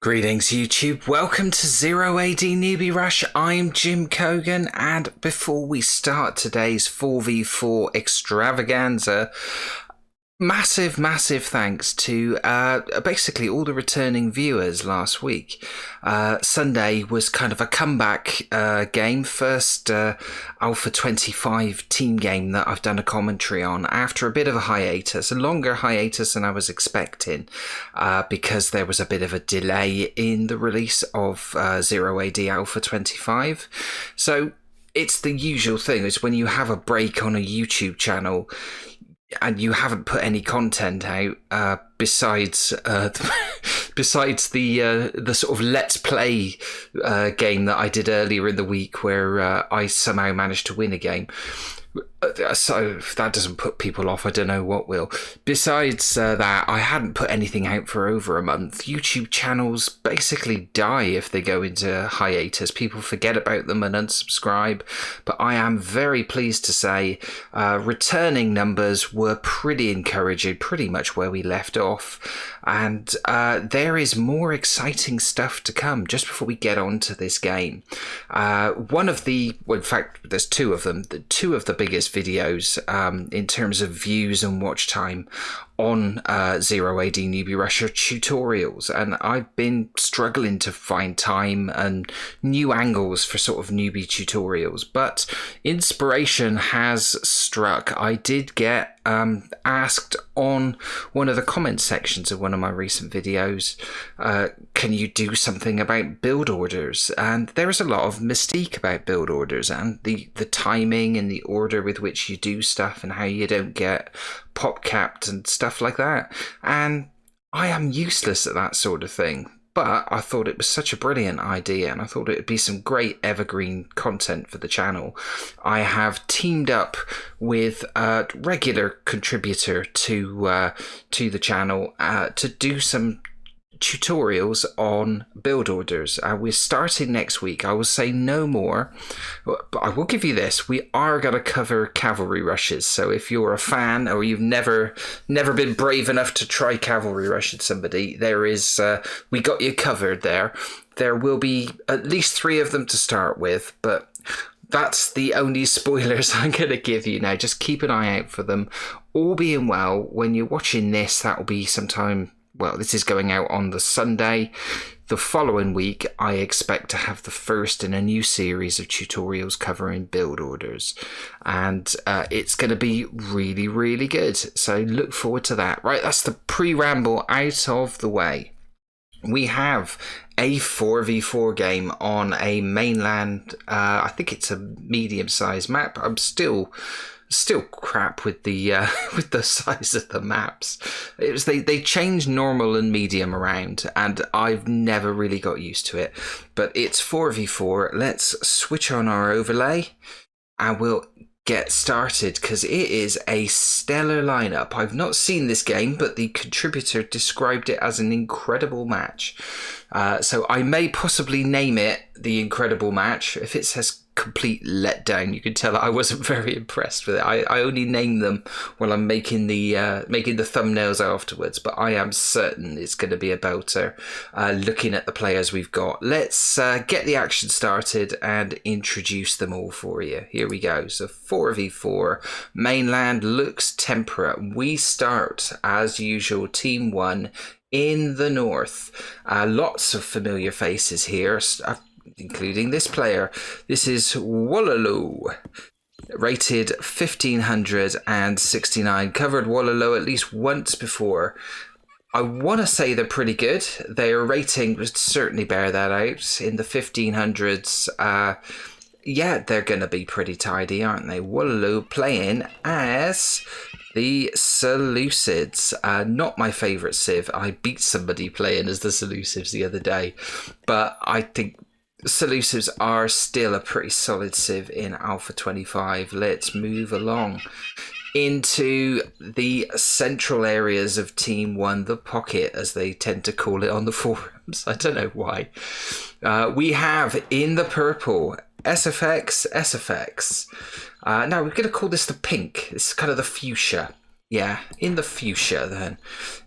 Greetings YouTube, welcome to Zero AD Newbie Rush. I'm Jim Kogan, and before we start today's 4v4 extravaganza, massive thanks to basically all the returning viewers last week. Sunday was kind of a comeback game, first Alpha 25 team game that I've done a commentary on after a bit of a hiatus, a longer hiatus than I was expecting, because there was a bit of a delay in the release of Zero AD Alpha 25. So it's the usual thing, is when you have a break on a YouTube channel and you haven't put any content out besides besides the sort of let's play game that I did earlier in the week, where I somehow managed to win a game. So if that doesn't put people off, I don't know what will. Besides that, I hadn't put anything out for over a month. YouTube channels basically die if they go into hiatus. People forget about them and unsubscribe. But I am very pleased to say returning numbers were pretty encouraging, pretty much where we left off. And there is more exciting stuff to come just before we get on to this game. One of the, well, in fact, there's two of them, two of the biggest videos in terms of views and watch time on Zero AD Newbie Rush tutorials, and I've been struggling to find time and new angles for sort of newbie tutorials, but inspiration has struck. I did get asked on one of the comment sections of one of my recent videos, can you do something about build orders? And there is a lot of mystique about build orders and the timing and the order with which you do stuff and how you don't get pop capped and stuff like that. And I am useless at that sort of thing, but I thought it was such a brilliant idea, and I thought it would be some great evergreen content for the channel. I have teamed up with a regular contributor to the channel to do some tutorials on build orders. We're starting next week. I will say no more, but I will give you this: we are going to cover cavalry rushes. So if you're a fan or you've never been brave enough to try cavalry rush at somebody, there is we got you covered there. There will be at least 3 of them to start with, but that's the only spoilers I'm going to give you now. Just keep an eye out for them. All being well, when you're watching this, that will be sometime. Well, this is going out on the Sunday. The following week, I expect to have the first in a new series of tutorials covering build orders. And it's going to be really good. So look forward to that. Right, that's the pre-ramble out of the way. We have a 4v4 game on a mainland, I think it's a medium-sized map. I'm still crap with the with the size of the maps. It was they changed normal and medium around, and I've never really got used to it. But it's 4v4. Let's switch on our overlay and we'll get started, because it is a stellar lineup. I've not seen this game, but the contributor described it as an incredible match. So I may possibly name it the Incredible Match. If it says complete letdown, you can tell I wasn't very impressed with it. I only name them when I'm making the thumbnails afterwards, but I am certain it's going to be a belter. Looking at the players we've got, let's get the action started and introduce them all for you. Here we go. So 4v4 mainland looks temperate. We start as usual, team 1 in the north. Lots of familiar faces here, including this player. This is Wololo, rated 1569, covered Wololo at least once before. I want to say they're pretty good. Their rating would certainly bear that out. In the 1500s, yeah, they're going to be pretty tidy, aren't they? Wololo playing as the Seleucids. Not my favourite civ. I beat somebody playing as the Seleucids the other day, but I think Seleucids are still a pretty solid civ in Alpha 25. Let's move along into the central areas of Team 1, the pocket, as they tend to call it on the forums. I don't know why. We have in the purple SFX. Now we're going to call this the pink. It's kind of the fuchsia. Yeah, in the fuchsia then.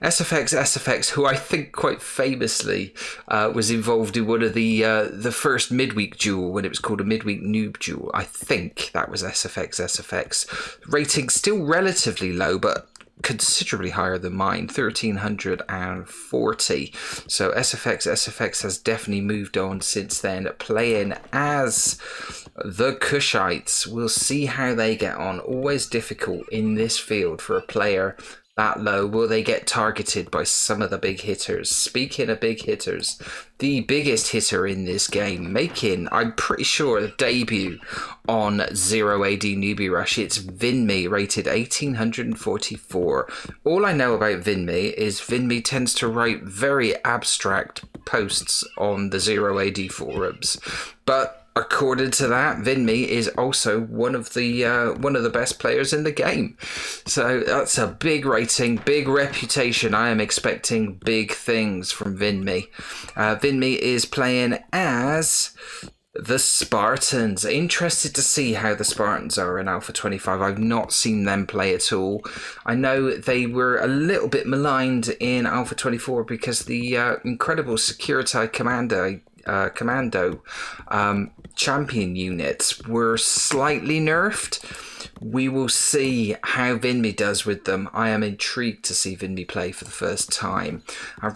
SFX, who I think quite famously was involved in one of the first midweek duel when it was called a midweek noob duel. I think that was SFX. Rating still relatively low, but considerably higher than mine, 1340. So SFX has definitely moved on since then, playing as the Cushites. We'll see how they get on. Always difficult in this field for a player that low. Will they get targeted by some of the big hitters? Speaking of big hitters, the biggest hitter in this game, making, I'm pretty sure, a debut on 0AD Newbie Rush. It's Vinme, rated 1844. All I know about Vinme is Vinme tends to write very abstract posts on the 0AD forums, but according to that, Vinme is also one of the best players in the game. So that's a big rating, big reputation. I am expecting big things from Vinme. Vinme is playing as the Spartans. Interested to see how the Spartans are in Alpha 25. I've not seen them play at all. I know they were a little bit maligned in Alpha 24 because the incredible Security Commando champion units were slightly nerfed. We will see how Vinme does with them. I am intrigued to see Vinme play for the first time.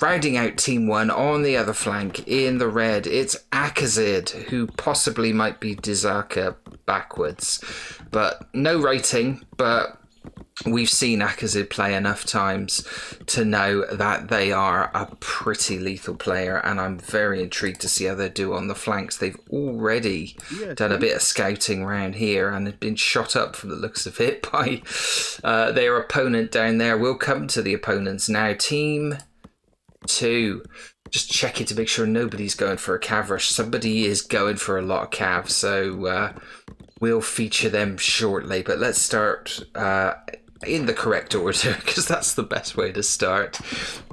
Rounding out Team 1 on the other flank in the red, it's Akazid, who possibly might be Dizaka backwards. But no rating, but we've seen Akazid play enough times to know that they are a pretty lethal player, and I'm very intrigued to see how they do on the flanks. They've already done a bit of scouting around here and have been shot up from the looks of it by their opponent down there. We'll come to the opponents now. Team 2. Just checking to make sure nobody's going for a cav rush. Somebody is going for a lot of cav, so we'll feature them shortly. But let's start in the correct order, because that's the best way to start.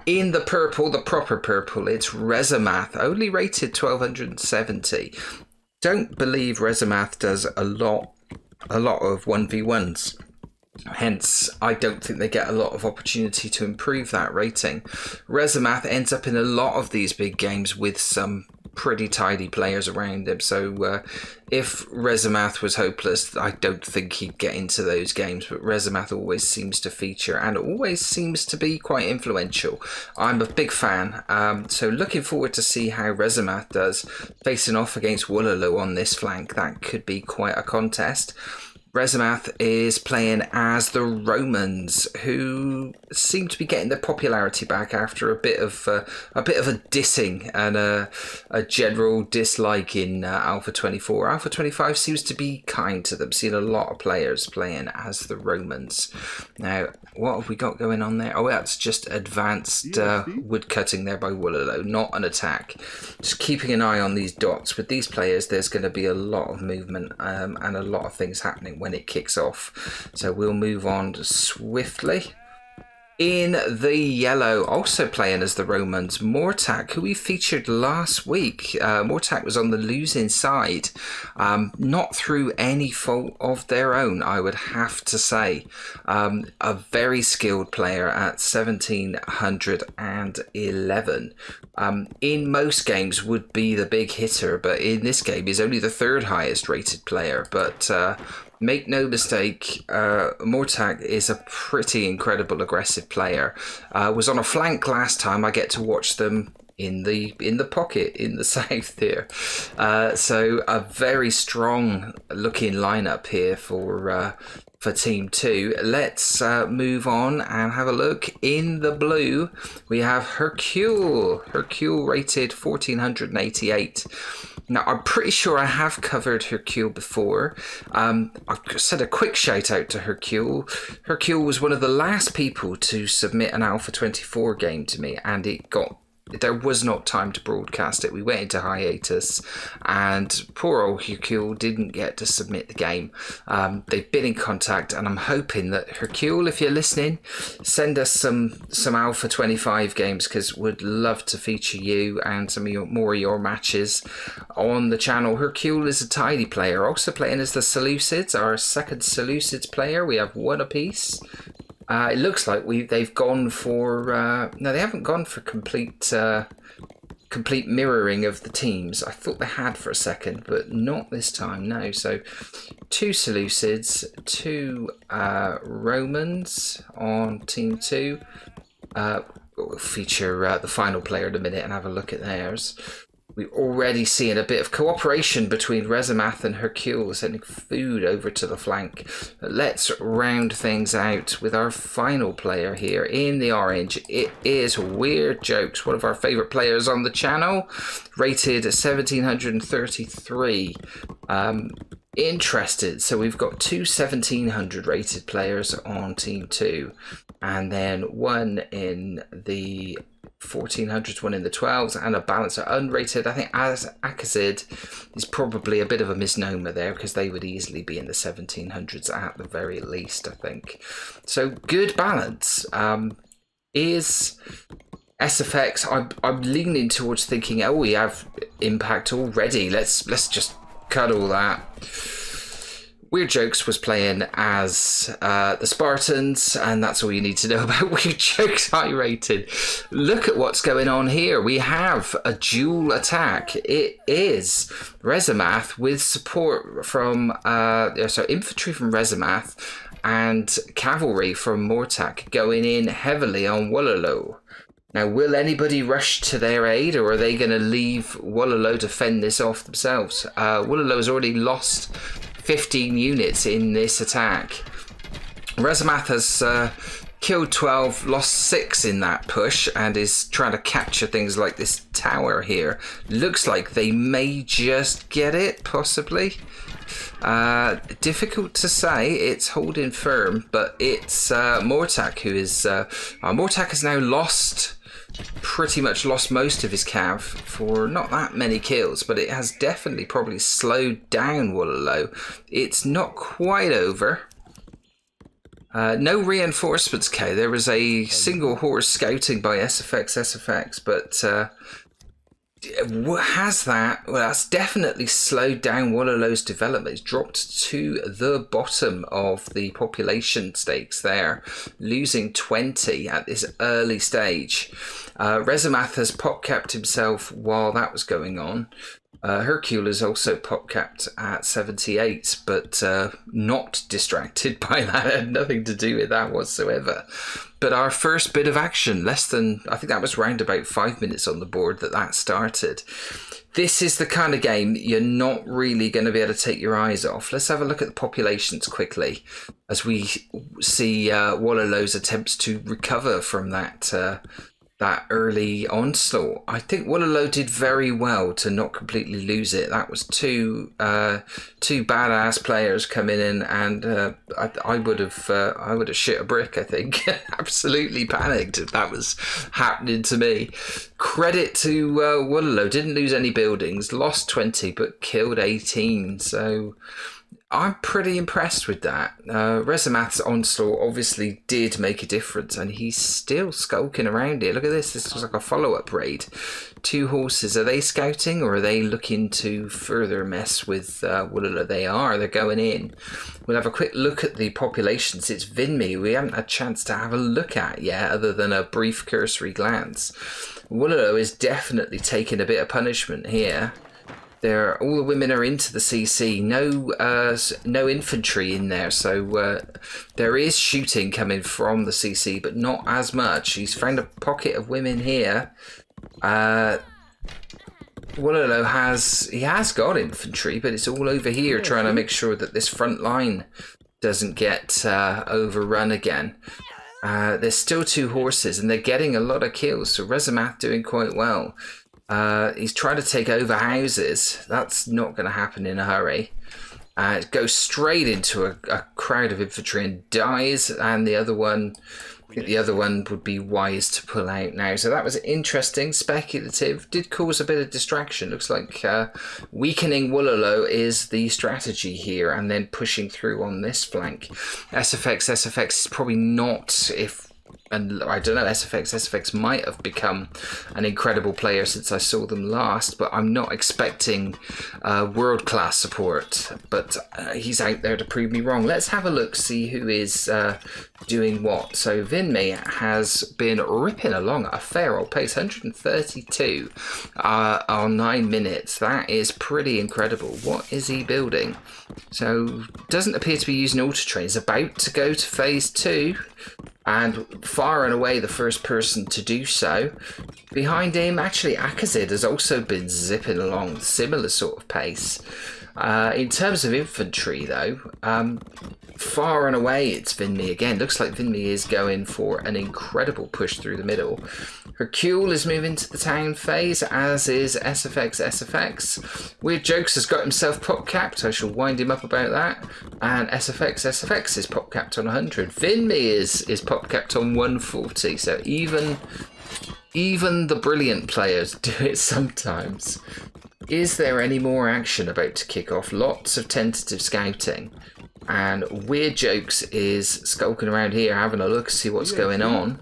In the purple, the proper purple, it's Rezamath, only rated 1270. Don't believe Rezamath does a lot of 1v1s. Hence, I don't think they get a lot of opportunity to improve that rating. Rezamath ends up in a lot of these big games with some pretty tidy players around him. So if Rezamath was hopeless, I don't think he'd get into those games. But Rezamath always seems to feature and always seems to be quite influential. I'm a big fan. So looking forward to see how Rezamath does facing off against Woololo on this flank. That could be quite a contest. Rezamath is playing as the Romans, who seem to be getting their popularity back after a bit of a dissing and a general dislike in Alpha 24. Alpha 25 seems to be kind to them, seeing a lot of players playing as the Romans. Now, what have we got going on there? Oh, that's just advanced wood cutting there by Woololo, not an attack. Just keeping an eye on these dots. With these players, there's going to be a lot of movement and a lot of things happening when it kicks off. So we'll move on swiftly. In the yellow, also playing as the Romans, Mortak, who we featured last week. Mortak was on the losing side, not through any fault of their own, I would have to say. A very skilled player at 1711. In most games would be the big hitter, but in this game is only the third highest rated player. But make no mistake, Mortak is a pretty incredible aggressive player. Was on a flank last time. I get to watch them in the pocket in the south there. So a very strong looking lineup here for Team 2. Let's move on and have a look. In the blue, we have Hercule. Hercule rated 1488. Now, I'm pretty sure I have covered Hercule before. I've said a quick shout out to Hercule. Hercule was one of the last people to submit an Alpha 24 game to me, and there was not time to broadcast it. We went into hiatus, and poor old Hercule didn't get to submit the game. They've been in contact, and I'm hoping that Hercule, if you're listening, send us some Alpha 25 games, because we'd love to feature you and some of more of your matches on the channel. Hercule is a tidy player, also playing as the Seleucids, our second Seleucids player. We have one apiece. It looks like they've gone for no, they haven't gone for complete mirroring of the teams. I thought they had for a second, but not this time. No. So 2 Seleucids, 2 Romans on team 2. We'll feature the final player in a minute and have a look at theirs. We're already seeing a bit of cooperation between Rezimath and Hercule, sending food over to the flank. But let's round things out with our final player here in the orange. It is Weird Jokes, one of our favourite players on the channel, rated 1733. Interested, so we've got 2 1700 rated players on team 2, and then 1 in the 1400s, 1 in the 12s, and a balancer unrated. I think as Akazid is probably a bit of a misnomer there, because they would easily be in the 1700s at the very least, I think. So good balance. Is SFX, I'm leaning towards thinking, oh, we have impact already, let's just cut all that. Weird Jokes was playing as the Spartans, and that's all you need to know about Weird Jokes high rated. Look at what's going on here. We have a dual attack. It is Rezimath with support from infantry from Rezimath and cavalry from Mortak going in heavily on Wololo. Now, will anybody rush to their aid, or are they going to leave Wololo to fend this off themselves? Wololo has already lost 15 units in this attack. Rezimath has killed 12, lost 6 in that push, and is trying to capture things like this tower here. Looks like they may just get it, possibly. Difficult to say. It's holding firm, but it's Mortak who is... Mortak has now pretty much lost most of his cav for not that many kills, but it has definitely probably slowed down Wololo. It's not quite over. No reinforcements, K. There was a single horse scouting by SFX, but has that? Well, that's definitely slowed down Wololo's development. It's dropped to the bottom of the population stakes there, losing 20 at this early stage. Rezimath has pop-capped himself while that was going on. Hercule is also pop-capped at 78, but not distracted by that. It had nothing to do with that whatsoever. But our first bit of action, I think that was round about 5 minutes on the board that started. This is the kind of game you're not really going to be able to take your eyes off. Let's have a look at the populations quickly as we see Wololo's attempts to recover from that early onslaught. I think Wololo did very well to not completely lose it. That was two badass players coming in, and I would have shit a brick, I think. Absolutely panicked if that was happening to me. Credit to Wololo, didn't lose any buildings, lost 20 but killed 18, so I'm pretty impressed with that. Rezimath's onslaught obviously did make a difference, and he's still skulking around here. Look at this. This was like a follow-up raid. 2 horses. Are they scouting, or are they looking to further mess with Wololo? They are. They're going in. We'll have a quick look at the populations. It's Vinmi we haven't had a chance to have a look at yet, other than a brief cursory glance. Wololo is definitely taking a bit of punishment here. All the women are into the CC. No infantry in there, so there is shooting coming from the CC, but not as much. He's found a pocket of women here. Wololo has got infantry, but it's all over here trying to make sure that this front line doesn't get overrun again. There's still 2 horses, and they're getting a lot of kills, so Rezimath doing quite well. He's trying to take over houses. That's not going to happen in a hurry. Goes straight into a crowd of infantry and dies, and I think the other one would be wise to pull out now. So that was interesting, speculative, did cause a bit of distraction. Looks like weakening Wololo is the strategy here, and then pushing through on this flank. SFX is probably not, if and I don't know, SFX might have become an incredible player since I saw them last, but I'm not expecting world-class support. But he's out there to prove me wrong. Let's have a look, see who is doing what. So Vinme has been ripping along at a fair old pace, 132 on 9 minutes. That is pretty incredible. What is he building? So doesn't appear to be using auto train. He's about to go to phase 2. And far and away the first person to do so. Behind him, actually, Akazid has also been zipping along similar sort of pace. In terms of infantry, though, far and away it's Vinme again. Looks like Vinme is going for an incredible push through the middle. Hercule is moving to the town phase, as is SFX. Weird Jokes has got himself pop capped. I shall wind him up about that. And SFX is pop capped on 100. Vinme is pop capped on 140. So even the brilliant players do it sometimes. Is there any more action about to kick off? Lots of tentative scouting. And Weird Jokes is skulking around here having a look, see what's going on.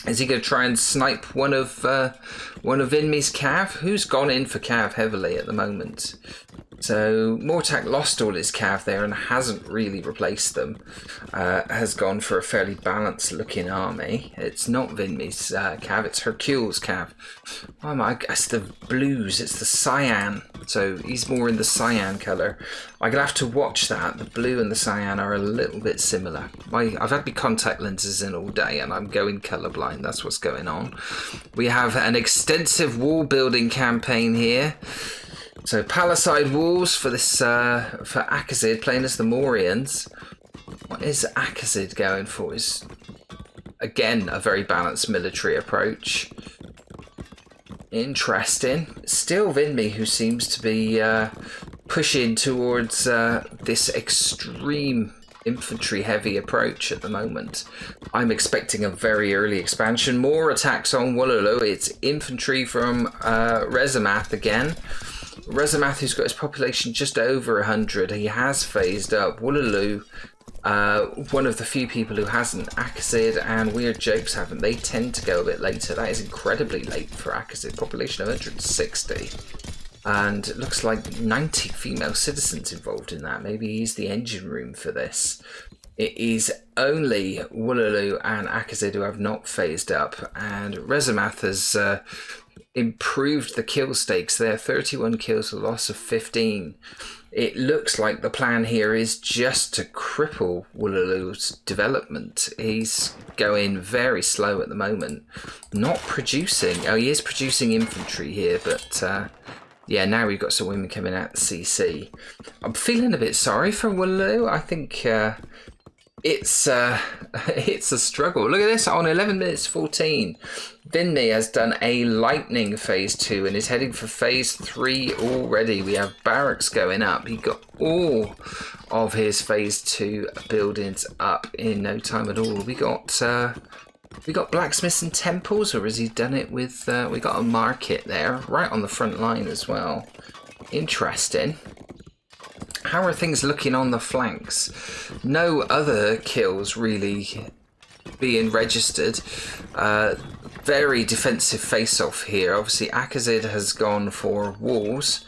Is he going to try and snipe one of Vinme's Cav? Who's gone in for Cav heavily at the moment? So Mortak lost all his Cav there and hasn't really replaced them. Has gone for a fairly balanced looking army. It's not Vinme's Cav, it's Hercule's Cav. Oh my, it's the blues, it's the cyan. So he's more in the cyan colour. I'm going to have to watch that. The blue and the cyan are a little bit similar. I've had my contact lenses in all day and I'm going colourblind. That's what's going on. We have an extensive wall building campaign here. So palisade walls for this for Akazid playing as the Morians. What is Akazid going for? Is again a very balanced military approach. Interesting. Still Vinme who seems to be pushing towards this extreme infantry heavy approach at the moment. I'm expecting a very early expansion. More attacks on Woolulu. It's infantry from Rezamath again. Rezamath, who's got his population just over 100, he has phased up. Woolulu, one of the few people who hasn't. Akazid and Weird Jokes haven't. They tend to go a bit later. That is incredibly late for Akazid. Population of 160. And it looks like 90 female citizens involved in that. Maybe he's the engine room for this. It is only Woolulu and Akazid who have not phased up. And Rezamath has improved the kill stakes there. 31 kills, a loss of 15. It looks like the plan here is just to cripple Woolulu's development. He's going very slow at the moment. Not producing. Oh, he is producing infantry here, but yeah, now we've got some women coming out the CC. I'm feeling a bit sorry for Woolulu. I think it's a struggle. Look at this, on 11 minutes 14. Vinme has done a lightning phase 2 and is heading for phase 3 already. We have barracks going up. He got all of his phase 2 buildings up in no time at all. We got blacksmiths and temples, or has he done it with we got a market there right on the front line as well. Interesting. How are things looking on the flanks? No other kills really being registered. Very defensive face-off here. Obviously, Akazid has gone for walls.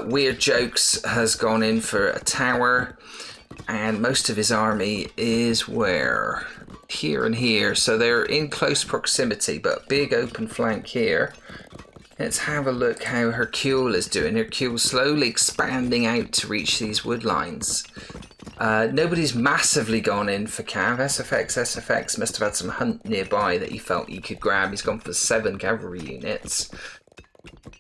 Weird Jokes has gone in for a tower. And most of his army is where? Here and here. So they're in close proximity, but big open flank here. Let's have a look how Hercule is doing. Hercule's slowly expanding out to reach these wood lines. Nobody's massively gone in for Cav. SFX must have had some hunt nearby that he felt he could grab. He's gone for 7 cavalry units.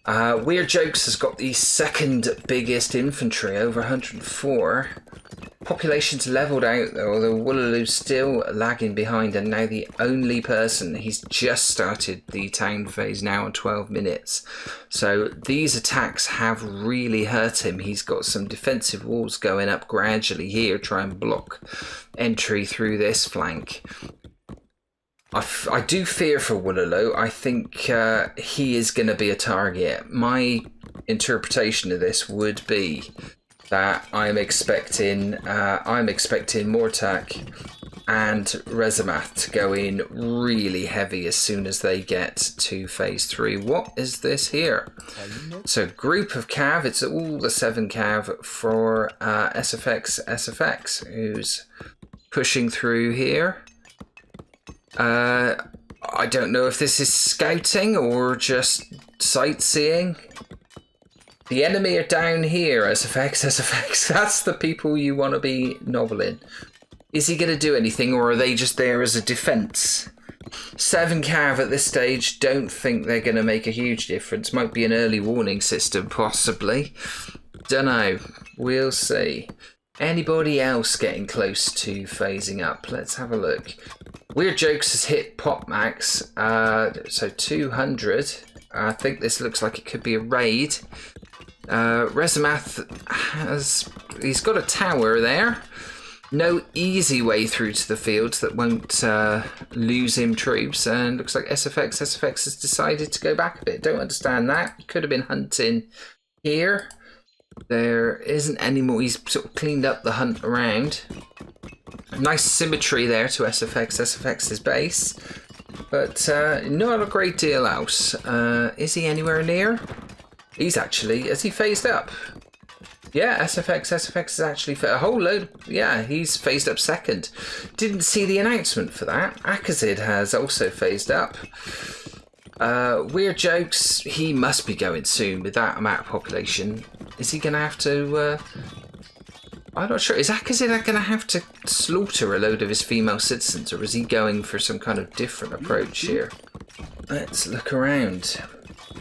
Weird Jokes has got the second biggest infantry, over 104. Population's levelled out though, although Woolulu's still lagging behind and now the only person. He's just started the town phase now on 12 minutes. So these attacks have really hurt him. He's got some defensive walls going up gradually here, try and block entry through this flank. I do fear for Woolulu. I think he is going to be a target. My interpretation of this would be that I'm expecting Mortak and Rezimath to go in really heavy as soon as they get to phase 3. What is this here? So group of Cav, it's all the 7 Cav for SFX, who's pushing through here. I don't know if this is scouting or just sightseeing. The enemy are down here, SFX. That's the people you want to be noveling. Is he going to do anything, or are they just there as a defense? 7 Cav at this stage, don't think they're going to make a huge difference. Might be an early warning system, possibly. Dunno. We'll see. Anybody else getting close to phasing up? Let's have a look. Weird Jokes has hit pop max, so 200. I think this looks like it could be a raid. Rezimath he's got a tower there. No easy way through to the fields that won't lose him troops, and looks like SFX has decided to go back a bit. Don't understand that. He could have been hunting here. There isn't any more. He's sort of cleaned up the hunt around. Nice symmetry there to SFX's base, but not a great deal else. Is he anywhere near? He's actually, has he phased up? Yeah, SFX is actually a whole load. Yeah, he's phased up second. Didn't see the announcement for that. Akazid has also phased up. Weird Jokes, he must be going soon with that amount of population. Is he going to have to... I'm not sure. Is Akazid going to have to slaughter a load of his female citizens, or is he going for some kind of different approach here? Let's look around.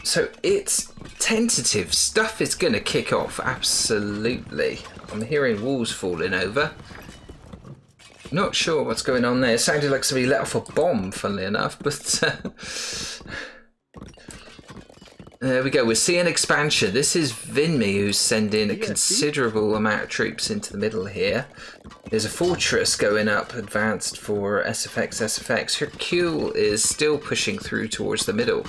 So it's tentative. Stuff is going to kick off, absolutely. I'm hearing walls falling over. Not sure what's going on there. It sounded like somebody let off a bomb, funnily enough, but... There we go, we're seeing expansion. This is Vinmi who's sending a considerable amount of troops into the middle here. There's a fortress going up, advanced for SFX. Hercule is still pushing through towards the middle.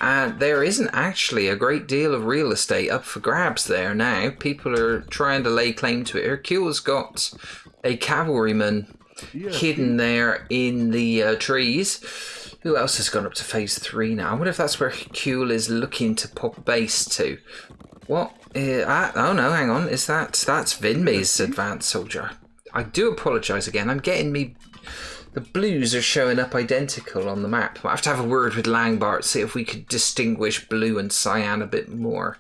And there isn't actually a great deal of real estate up for grabs there now. People are trying to lay claim to it. Hercule's got a cavalryman hidden there in the trees. Who else has gone up to phase 3 now? I wonder if that's where Hercule is looking to pop base to. What? Oh no, hang on. That's Vinmi's advanced soldier. I do apologise again. I'm getting me... The blues are showing up identical on the map. I have to have a word with Langbart, see if we could distinguish blue and cyan a bit more.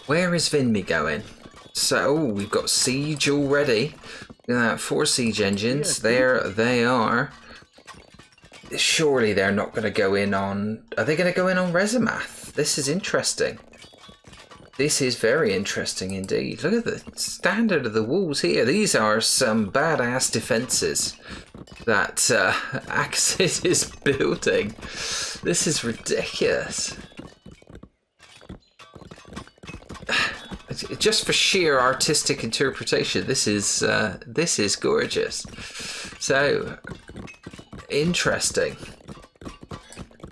Where is Vinmi going? So, we've got siege already. 4 siege engines. There they are. Surely they're not going to go in on... Are they going to go in on Rezimath? This is interesting. This is very interesting indeed. Look at the standard of the walls here. These are some badass defences that Axis is building. This is ridiculous. Just for sheer artistic interpretation, this is gorgeous. So... interesting.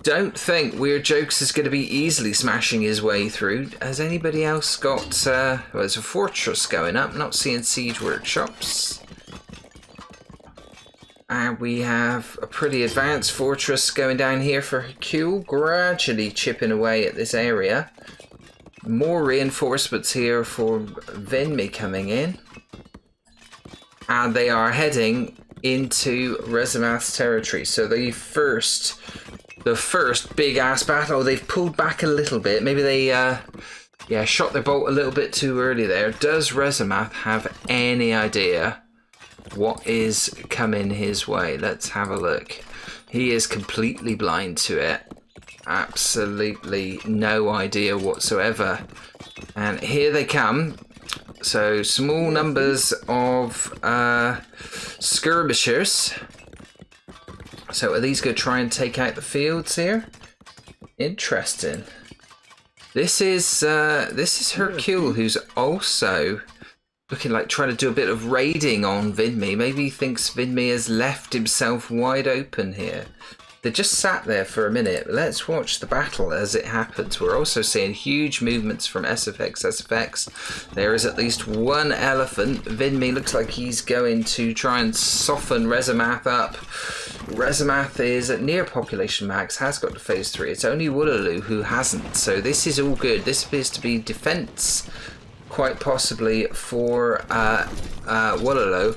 Don't think Weird Jokes is going to be easily smashing his way through. Has anybody else got... well, there's a fortress going up. Not seeing siege workshops. And we have a pretty advanced fortress going down here for Hercule. Gradually chipping away at this area. More reinforcements here for Vinmi coming in. And they are heading... into Rezimath's territory. So the first big ass battle, they've pulled back a little bit. Maybe they shot their bolt a little bit too early there. Does Rezimath have any idea what is coming his way? Let's have a look. He is completely blind to it. Absolutely no idea whatsoever. And here they come. So small numbers of skirmishers. So are these going to try and take out the fields here? Interesting. This is Hercule, who's also looking like trying to do a bit of raiding on Vinmi. Maybe he thinks Vinmi has left himself wide open here. They just sat there for a minute. Let's watch the battle as it happens. We're also seeing huge movements from SFX. There is at least one elephant. Vinmi looks like he's going to try and soften Rezamath up. Rezamath is at near population max, has got to phase 3. It's only Woolaloo who hasn't. So this is all good. This appears to be defense, quite possibly, for Woolaloo.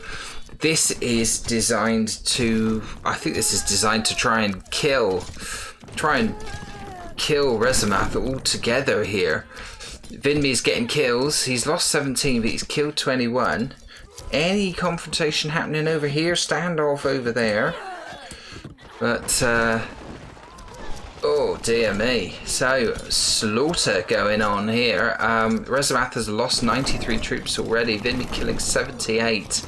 This is designed to, I think this is designed to try and kill Rezamath altogether here. Vinmi's getting kills. He's lost 17, but he's killed 21. Any confrontation happening over here? Standoff over there. But, oh dear me. So, slaughter going on here. Rezamath has lost 93 troops already. Vinmi killing 78.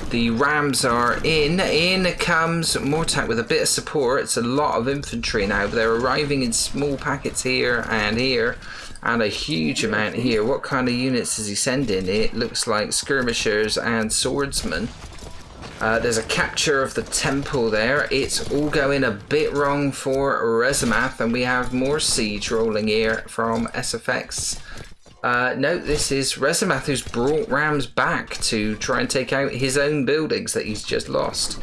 The Rams are in. In comes Mortak with a bit of support. It's a lot of infantry now, but they're arriving in small packets here, and a huge amount here. What kind of units is he sending? It looks like skirmishers and swordsmen. There's a capture of the temple there. It's all going a bit wrong for Rezamath, and we have more siege rolling here from SFX. No, this is Rezamath who's brought Rams back to try and take out his own buildings that he's just lost.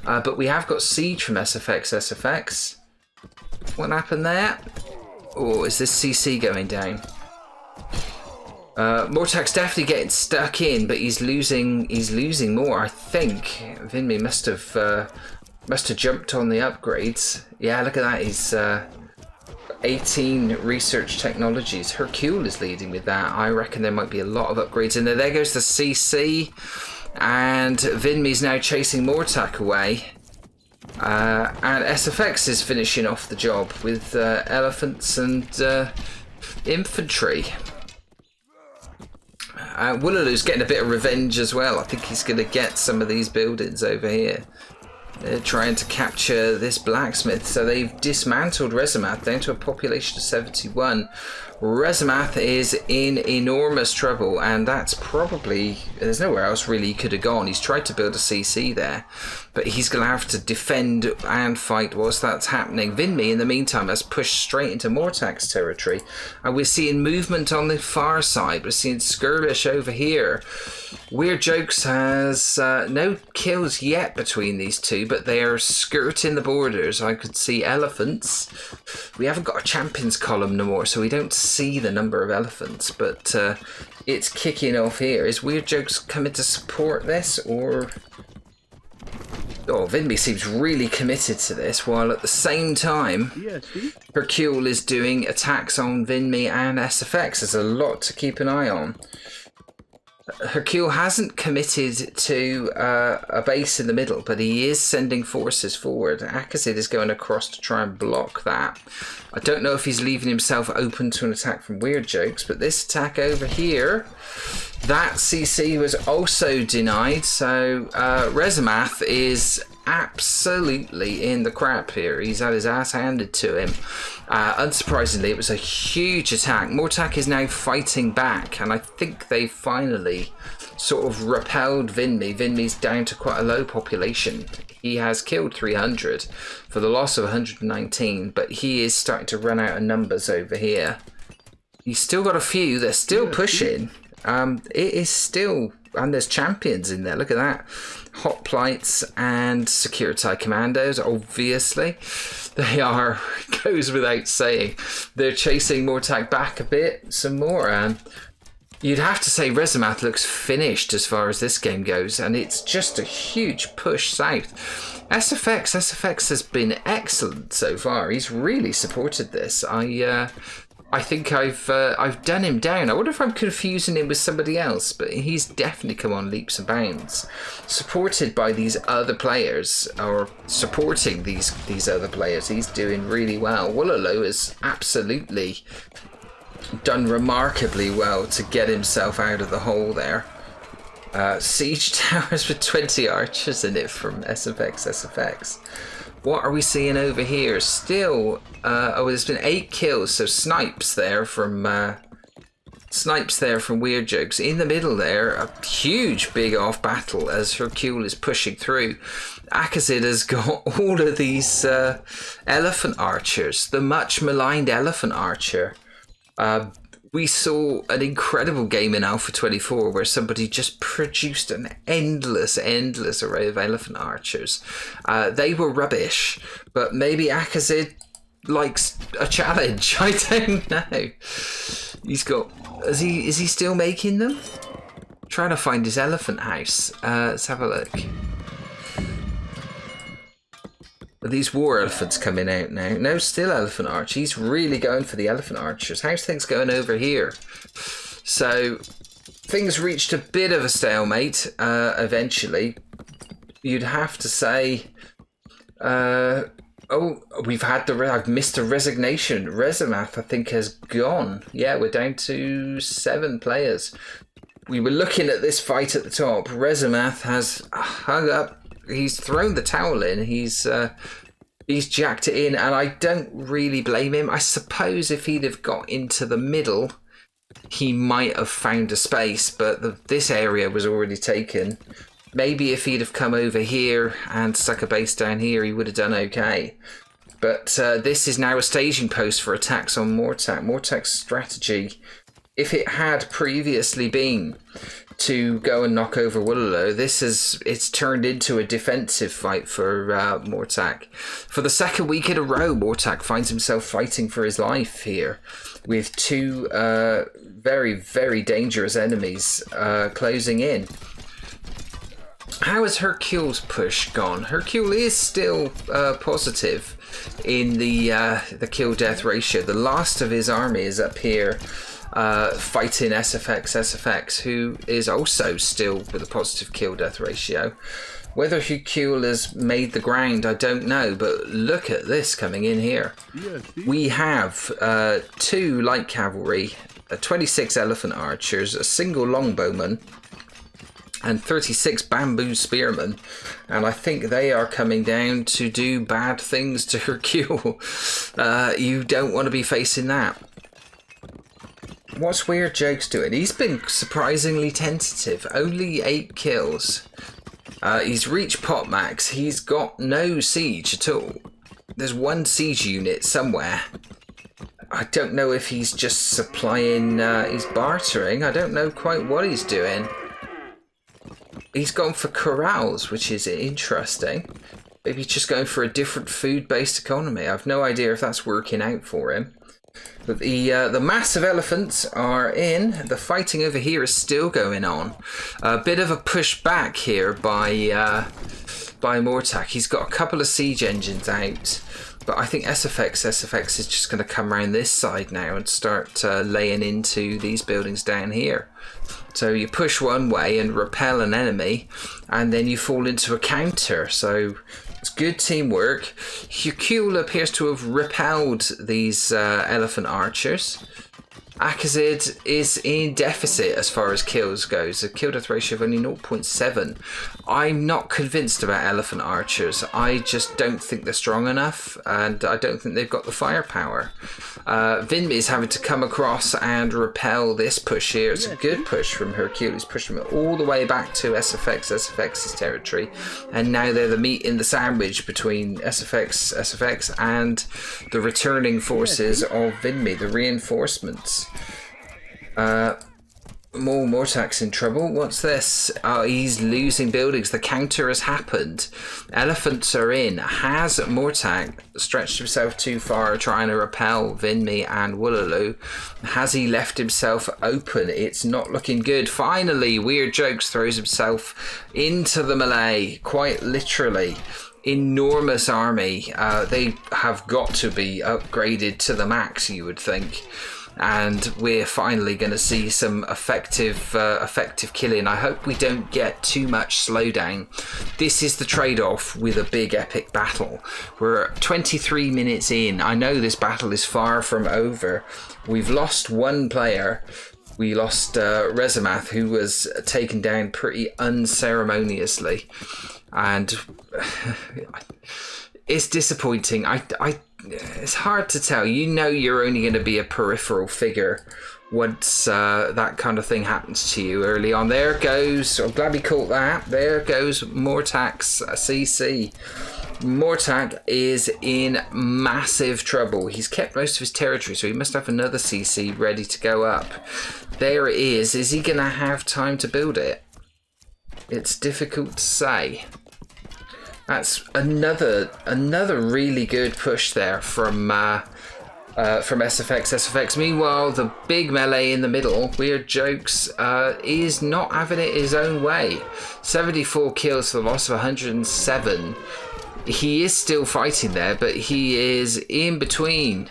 But we have got siege from SFX. What happened there? Oh, is this CC going down? Mortak's definitely getting stuck in, but he's losing more, I think. Vinmi must have jumped on the upgrades. Yeah, look at that. He's 18 research technologies. Hercule is leading with that. I reckon there might be a lot of upgrades in there. There goes the CC, and Vinmi's now chasing Mortak away. And SFX is finishing off the job with elephants and infantry. Woolaloo's getting a bit of revenge as well. I think he's going to get some of these buildings over here. They're trying to capture this blacksmith. So they've dismantled Rezamath down to a population of 71. Rezamath is in enormous trouble, and that's probably, there's nowhere else really he could have gone. He's tried to build a CC there, but he's going to have to defend and fight whilst that's happening. Vinmi, in the meantime, has pushed straight into Mortak's territory, and we're seeing movement on the far side. We're seeing skirmish over here. Weird Jokes has no kills yet between these two, but they are skirting the borders. I could see elephants. We haven't got a champions column no more, so we don't see the number of elephants, but it's kicking off here. Is Weird Jokes coming to support this, or... Oh, Vinmi seems really committed to this, while at the same time, Hercule is doing attacks on Vinmi and SFX. There's a lot to keep an eye on. Hercule hasn't committed to a base in the middle, but he is sending forces forward. Akazid is going across to try and block that. I don't know if he's leaving himself open to an attack from Weird Jokes, but this attack over here, that CC was also denied, so Rezamath is absolutely in the crap here. He's had his ass handed to him. Unsurprisingly, it was a huge attack. Mortak is now fighting back, and I think they finally sort of repelled Vinmi. Vinmi's down to quite a low population. He has killed 300 for the loss of 119, but he is starting to run out of numbers over here. He's still got a few. They're still pushing. It is still... And there's champions in there. Look at that. Hoplites and Security Commandos, obviously. They are, goes without saying. They're chasing Mortak back a bit, some more. You'd have to say Rezamath looks finished as far as this game goes, and it's just a huge push south. SFX has been excellent so far. He's really supported this. I think I've done him down. I wonder if I'm confusing him with somebody else, but he's definitely come on leaps and bounds. Supported by these other players, or supporting these other players, he's doing really well. Woolaloo has absolutely done remarkably well to get himself out of the hole there. Siege towers with 20 archers in it from SFX. What are we seeing over here? Still, oh, there's been 8 kills, so snipes there from snipes there from Weird Jokes. In the middle there, a huge big off battle as Hercule is pushing through. Akazid has got all of these elephant archers, the much maligned elephant archer. We saw an incredible game in Alpha 24 where somebody just produced an endless array of elephant archers. They were rubbish, but maybe Akazid likes a challenge. I don't know. He's got... Is he still making them? Trying to find his elephant house. Let's have a look. Are these war elephants coming out now? No, still elephant archer. He's really going for the elephant archers. How's things going over here? So things reached a bit of a stalemate eventually. You'd have to say... Oh, I've missed a resignation. Rezimath, I think, has gone. Yeah, we're down to 7 players. We were looking at this fight at the top. Rezimath has hung up. He's thrown the towel in. He's jacked it in, and I don't really blame him. I suppose if he'd have got into the middle, he might have found a space, but this area was already taken. Maybe if he'd have come over here and stuck a base down here, he would have done okay. But this is now a staging post for attacks on Mortak. Mortak's strategy, if it had previously been to go and knock over Woololo, it's turned into a defensive fight for Mortak. For the second week in a row, Mortak finds himself fighting for his life here with 2 very, very dangerous enemies closing in. How has Hercule's push gone? Hercule is still positive in the kill-death ratio. The last of his army is up here fighting SFX, who is also still with a positive kill-death ratio. Whether Hercule has made the ground, I don't know, but look at this coming in here. We have 2 light cavalry, 26 elephant archers, a single longbowman, and 36 bamboo spearmen, and I think they are coming down to do bad things to Hercule. You don't want to be facing that. What's Weird Jokes doing? He's been surprisingly tentative. Only 8 kills. He's reached pot max. He's got no siege at all. There's 1 siege unit somewhere. I don't know if he's just supplying... he's bartering. I don't know quite what he's doing. He's gone for corrals, which is interesting. Maybe he's just going for a different food-based economy. I've no idea if that's working out for him. But the massive elephants are in. The fighting over here is still going on. A bit of a push back here by Mortak. He's got a couple of siege engines out. But I think SFX is just going to come around this side now and start laying into these buildings down here. So you push one way and repel an enemy, and then you fall into a counter. So it's good teamwork. Hercule appears to have repelled these elephant archers. Akazid is in deficit as far as kills goes. A kill death ratio of only 0.7. I'm not convinced about elephant archers. I just don't think they're strong enough, and I don't think they've got the firepower. Vinmi is having to come across and repel this push here. It's a good push from Hercule. He's pushing it all the way back to SFX's territory, and now they're the meat in the sandwich between SFX and the returning forces of Vinmi, the reinforcements. Mortak's in trouble. What's this? Oh, he's losing buildings. The counter has happened. Elephants are in. Has Mortak stretched himself too far trying to repel Vinmi and Woololo? Has he left himself open? It's not looking good. Finally, Weird Jokes throws himself into the melee, quite literally. Enormous army. They have got to be upgraded to the max, you would think. And we're finally going to see some effective killing. I hope we don't get too much slowdown. This is the trade-off with a big epic battle. We're 23 minutes in. I know this battle is far from over. We've lost 1 player. We lost Rezimath, who was taken down pretty unceremoniously. And it's disappointing. It's hard to tell. You know you're only going to be a peripheral figure once that kind of thing happens to you early on. There goes, I'm glad we caught that. There goes Mortak's CC. Mortak is in massive trouble. He's kept most of his territory, so he must have another CC ready to go up. There it is. Is he going to have time to build it? It's difficult to say. That's another really good push there from SFX. SFX. Meanwhile, the big melee in the middle, Weird Jokes, is not having it his own way. 74 kills for the loss of 107. He is still fighting there, but he is in between.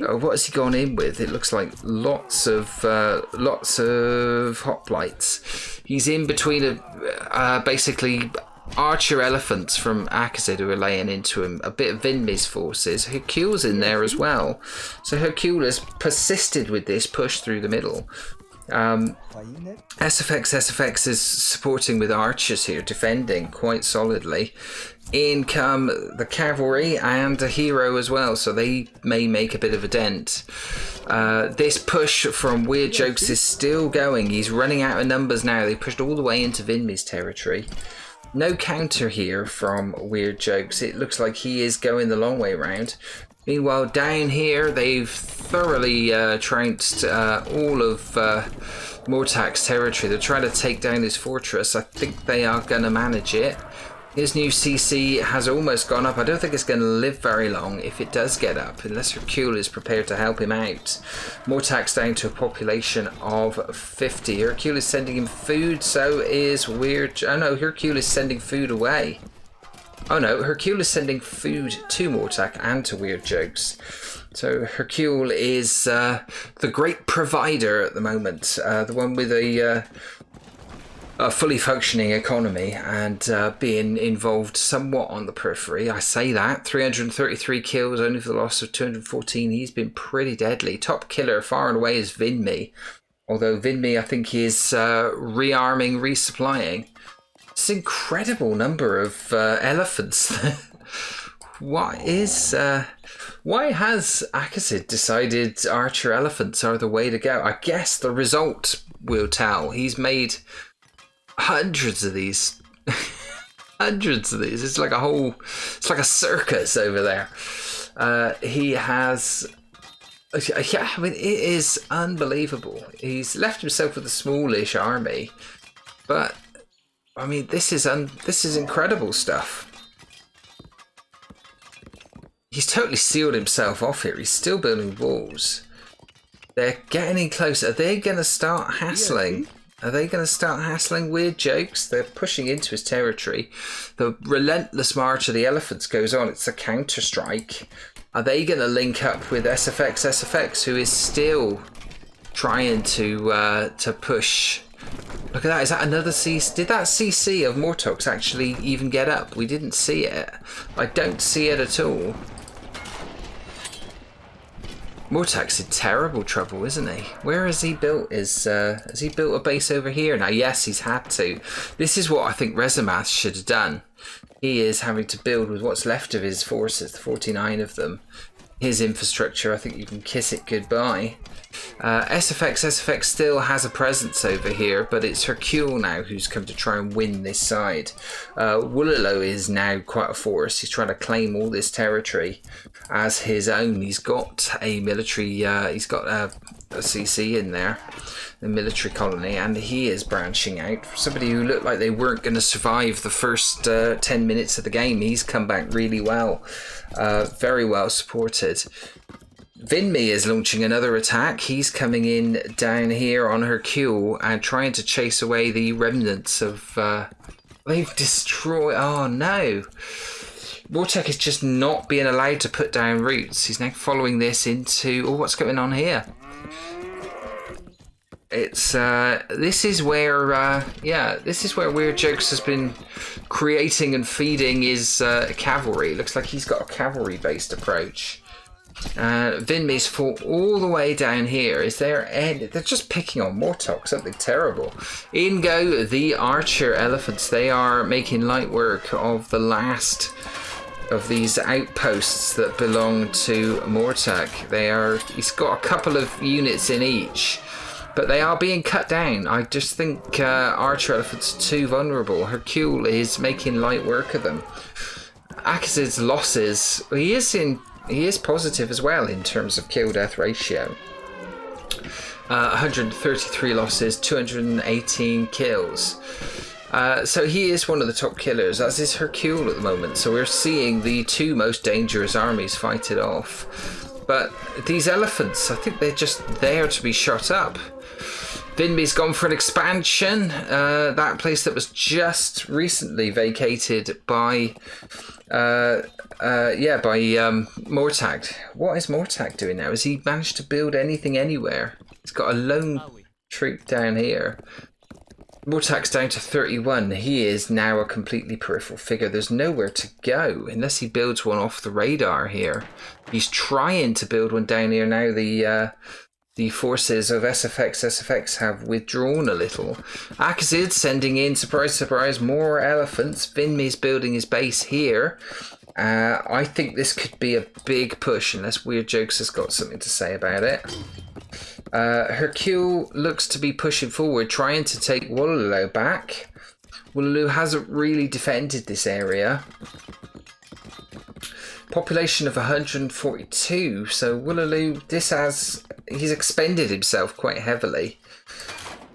What has he gone in with? It looks like lots of hoplites. He's in between basically archer elephants from Akazid who are laying into him. A bit of Vinmi's forces. Hercule's in there as well. So Hercule has persisted with this push through the middle. SFX is supporting with archers here, defending quite solidly. In come the cavalry and a hero as well, so they may make a bit of a dent. This push from Weird Jokes is still going. He's running out of numbers now. They pushed all the way into Vinmi's territory. No counter here from Weird Jokes. It looks like he is going the long way round. Meanwhile, down here, they've thoroughly trounced all of Mortak's territory. They're trying to take down his fortress. I think they are going to manage it. His new CC has almost gone up. I don't think it's going to live very long if it does get up, unless Hercule is prepared to help him out. Mortak's down to a population of 50. Hercule is sending him food, so is Weird... Oh no, Hercule is sending food away. Oh no, Hercule is sending food to Mortak and to Weird Jokes. So Hercule is the great provider at the moment. The one with a fully functioning economy and being involved somewhat on the periphery. I say that. 333 kills, only for the loss of 214. He's been pretty deadly. Top killer far and away is Vinmi. Although Vinmi, I think, is rearming, resupplying. It's an incredible number of elephants. Why has Akazid decided archer elephants are the way to go? I guess the result will tell. He's made hundreds of these. Hundreds of these. It's like a circus over there. He has... Yeah, I mean, it is unbelievable. He's left himself with a smallish army. But, I mean, this is incredible stuff. He's totally sealed himself off here. He's still building walls. They're getting in close. Are they going to start hassling? Are they going to start hassling Weird Jokes? They're pushing into his territory. The relentless march of the elephants goes on. It's a counter-strike. Are they going to link up with SFX, who is still trying to push? Look at that. Is that another CC? Did that CC of Mortox actually even get up? We didn't see it. I don't see it at all. Mortak's in terrible trouble, isn't he? Where has he built his... has he built a base over here? Now, yes, he's had to. This is what I think Rezamath should have done. He is having to build with what's left of his forces, the 49 of them. His infrastructure, I think you can kiss it goodbye. SFX still has a presence over here, but it's Hercule now who's come to try and win this side. Woolalo is now quite a force. He's trying to claim all this territory as his own. He's got a military, he's got a CC in there, the military colony, and he is branching out. For somebody who looked like they weren't going to survive the first 10 minutes of the game, he's come back really well. Very well supported. Vinmi is launching another attack. He's coming in down here on Hercule and trying to chase away the remnants of... they've destroyed... Oh no! Mortak is just not being allowed to put down roots. He's now following this into... Oh, what's going on here? It's... this is where... this is where Weird Jokes has been creating and feeding his cavalry. Looks like he's got a cavalry-based approach. Vinmi's fought all the way down here. Is there any... They're just picking on Mortok, something terrible. In go the archer elephants. They are making light work of the last of these outposts that belong to Mortag. He's got a couple of units in each, but they are being cut down. I just think Archer Elephants are too vulnerable. Hercule is making light work of them. Akazid's losses, he is positive as well in terms of kill-death ratio. 133 losses, 218 kills. So he is one of the top killers, as is Hercule at the moment. So we're seeing the two most dangerous armies fight it off. But these elephants, I think they're just there to be shot up. Vinmi's gone for an expansion. That place that was just recently vacated by Mortag. What is Mortag doing now? Has he managed to build anything anywhere? He's got a lone troop down here. Mortag's down to 31. He is now a completely peripheral figure. There's nowhere to go unless he builds one off the radar here. He's trying to build one down here now. The forces of SFX have withdrawn a little. Akazid sending in, surprise, surprise, more elephants. Vinmi's building his base here. I think this could be a big push unless Weird Jokes has got something to say about it. Hercule looks to be pushing forward, trying to take Woolaloo back. Woolaloo hasn't really defended this area. Population of 142, so Woolaloo, he's expended himself quite heavily.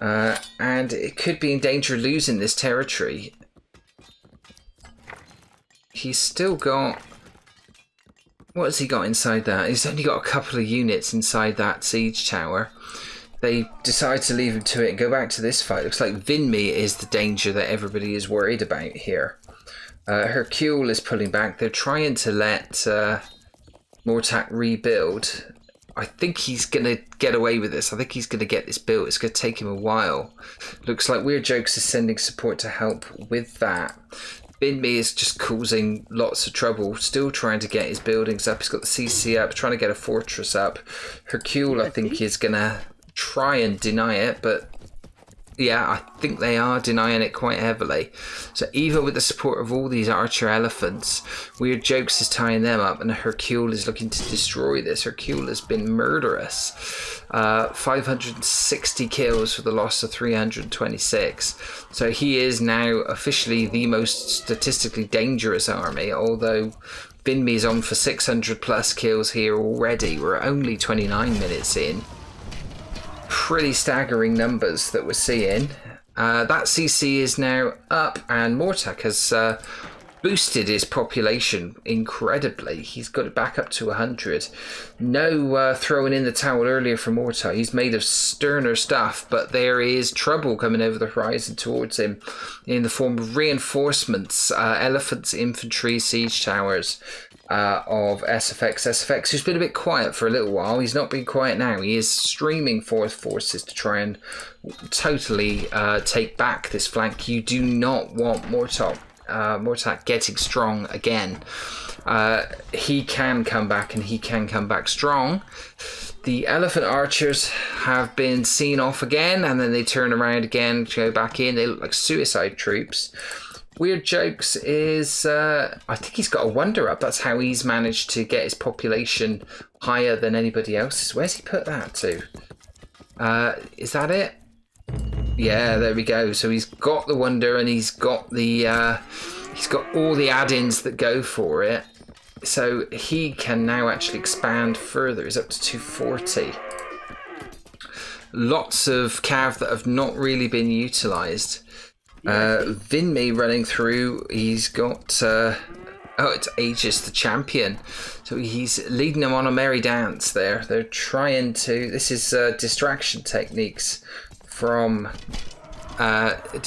And it could be in danger of losing this territory. He's still got... What has he got inside that? He's only got a couple of units inside that siege tower. They decide to leave him to it and go back to this fight. Looks like Vinmi is the danger that everybody is worried about here. Hercule is pulling back. They're trying to let Mortag rebuild. I think he's going to get away with this. I think he's going to get this built. It's going to take him a while. Looks like Weird Jokes is sending support to help with that. Vinmi is just causing lots of trouble, still trying to get his buildings up. He's got the CC up, trying to get a fortress up. Hercule, I think, is going to try and deny it, but yeah, I think they are denying it quite heavily. So even with the support of all these archer elephants, Weird Jokes is tying them up, and Hercule is looking to destroy this. Hercule has been murderous. 560 kills for the loss of 326. So he is now officially the most statistically dangerous army, although Vinmi's on for 600 plus kills here already. We're only 29 minutes in. Pretty staggering numbers that we're seeing. That CC is now up, and Mortag has boosted his population incredibly. He's got it back up to 100. No throwing in the towel earlier from Mortag. He's made of sterner stuff, but there is trouble coming over the horizon towards him in the form of reinforcements, elephants, infantry, siege towers. Of SFX. SFX, who's been a bit quiet for a little while. He's not been quiet now. He is streaming forth forces to try and totally take back this flank. You do not want Mortag getting strong again. He can come back, and he can come back strong. The elephant archers have been seen off again, and then they turn around again to go back in. They look like suicide troops. Weird Jokes is, I think he's got a wonder up. That's how he's managed to get his population higher than anybody else's. Where's he put that to? Is that it? Yeah, there we go. So he's got the wonder, and he's got the, he's got all the add-ins that go for it. So he can now actually expand further. He's up to 240. Lots of cav that have not really been utilised. Vinmi running through. He's got it's Aegis the champion, so he's leading them on a merry dance there. They're trying to, this is distraction techniques from Vinmi.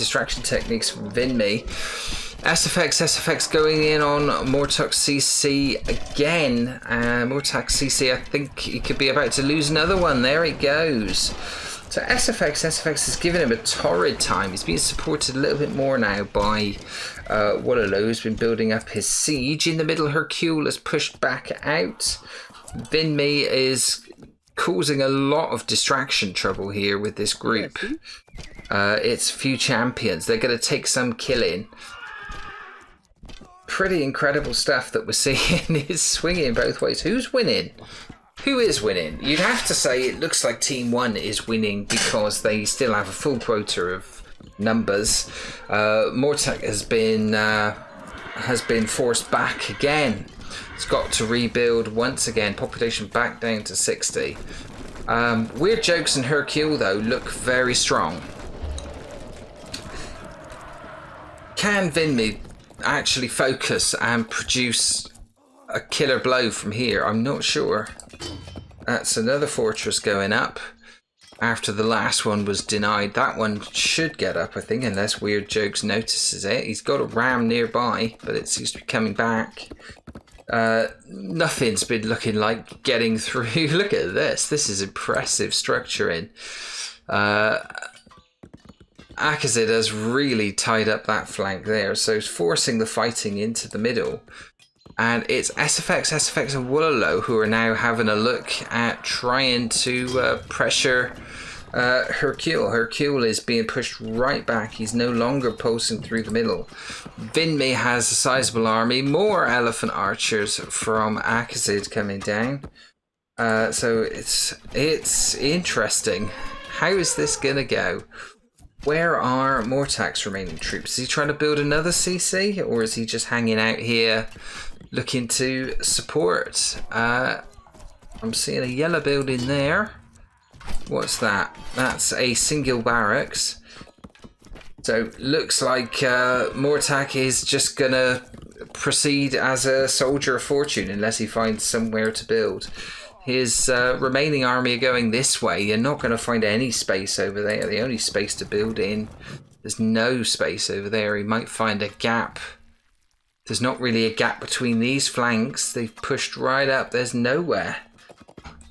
SFX going in on Mortag CC again. Mortag CC, I think he could be about to lose another one. There he goes. So SFX has given him a torrid time. He's being supported a little bit more now by Woolaloo, who's been building up his siege. In the middle, Hercule has pushed back out. Vinmi is causing a lot of distraction trouble here with this group. It's few champions. They're going to take some killing. pretty incredible stuff that we're seeing is swinging both ways. Who's winning? Who is winning? You'd have to say it looks like Team 1 is winning because they still have a full quota of numbers. Mortek has been forced back again. It's got to rebuild once again. Population back down to 60. Weird Jokes and Hercule, though, look very strong. Can Vinmi actually focus and produce a killer blow from here? I'm not sure. That's another fortress going up after the last one was denied. That one should get up, I think, unless Weird Jokes notices it. He's got a ram nearby, but it seems to be coming back. Nothing's been looking like getting through. Look at this. This is impressive structuring. Akazid has really tied up that flank there, so it's forcing the fighting into the middle. And it's SFX and Woololo who are now having a look at trying to pressure Hercule. Hercule is being pushed right back. He's no longer pulsing through the middle. Vinmi has a sizable army. More elephant archers from Akazid coming down. So it's interesting. How is this going to go? Where are Mortak's remaining troops? Is he trying to build another CC, or is he just hanging out here looking to support? I'm seeing a yellow building there. What's that? That's a single barracks. So looks like Mortak is just gonna proceed as a soldier of fortune unless he finds somewhere to build. His remaining army are going this way. You're not going to find any space over there. The only space to build in, there's no space over there. He might find a gap. There's not really a gap between these flanks. They've pushed right up. There's nowhere.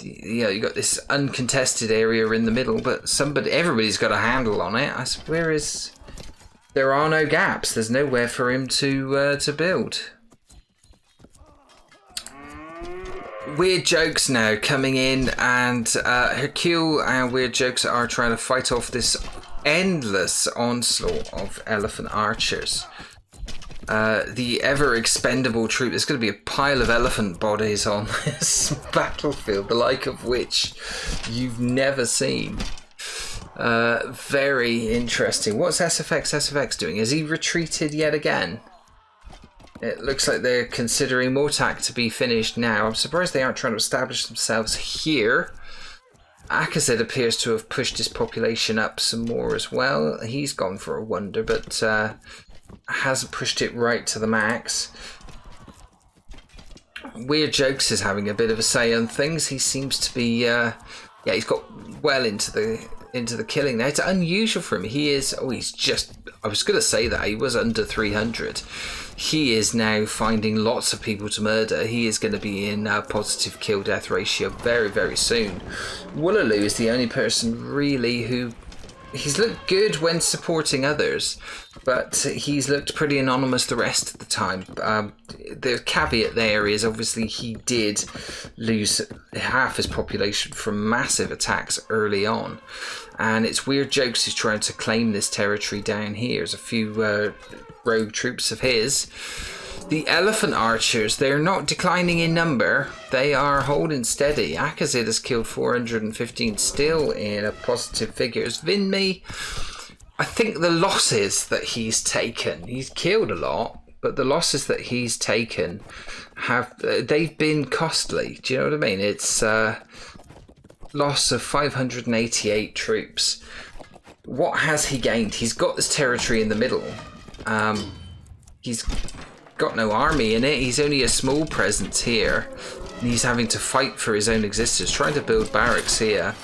You know, you got this uncontested area in the middle, but everybody's got a handle on it. There are no gaps. There's nowhere for him to build. Weird Jokes now coming in, and Hercule and Weird Jokes are trying to fight off this endless onslaught of elephant archers. The ever expendable troop. There's going to be a pile of elephant bodies on this battlefield, the like of which you've never seen. Very interesting. What's SFX doing? Has he retreated yet again? It looks like they're considering Mortak to be finished now. I'm surprised they aren't trying to establish themselves here. Akazid appears to have pushed his population up some more as well. He's gone for a wonder, but hasn't pushed it right to the max. Weird Jokes is having a bit of a say on things. He seems to be, he's got well into the killing now. It's unusual for him. I was going to say that he was under 300. He is now finding lots of people to murder. He is going to be in a positive kill death ratio very, very soon. Woololo is the only person really who... He's looked good when supporting others, but he's looked pretty anonymous the rest of the time. The caveat there is obviously he did lose half his population from massive attacks early on, and it's Weird Jokes who's trying to claim this territory down here. There's a few rogue troops of his. The elephant archers, they're not declining in number. They are holding steady. Akazid has killed 415, still in a positive figures. Vinmi, I think the losses that he's taken, he's killed a lot, but the losses that he's taken they've been costly. Do you know what I mean? It's loss of 588 troops. What has he gained? He's got this territory in the middle. He's got no army in it. He's only a small presence here. And he's having to fight for his own existence, trying to build barracks here.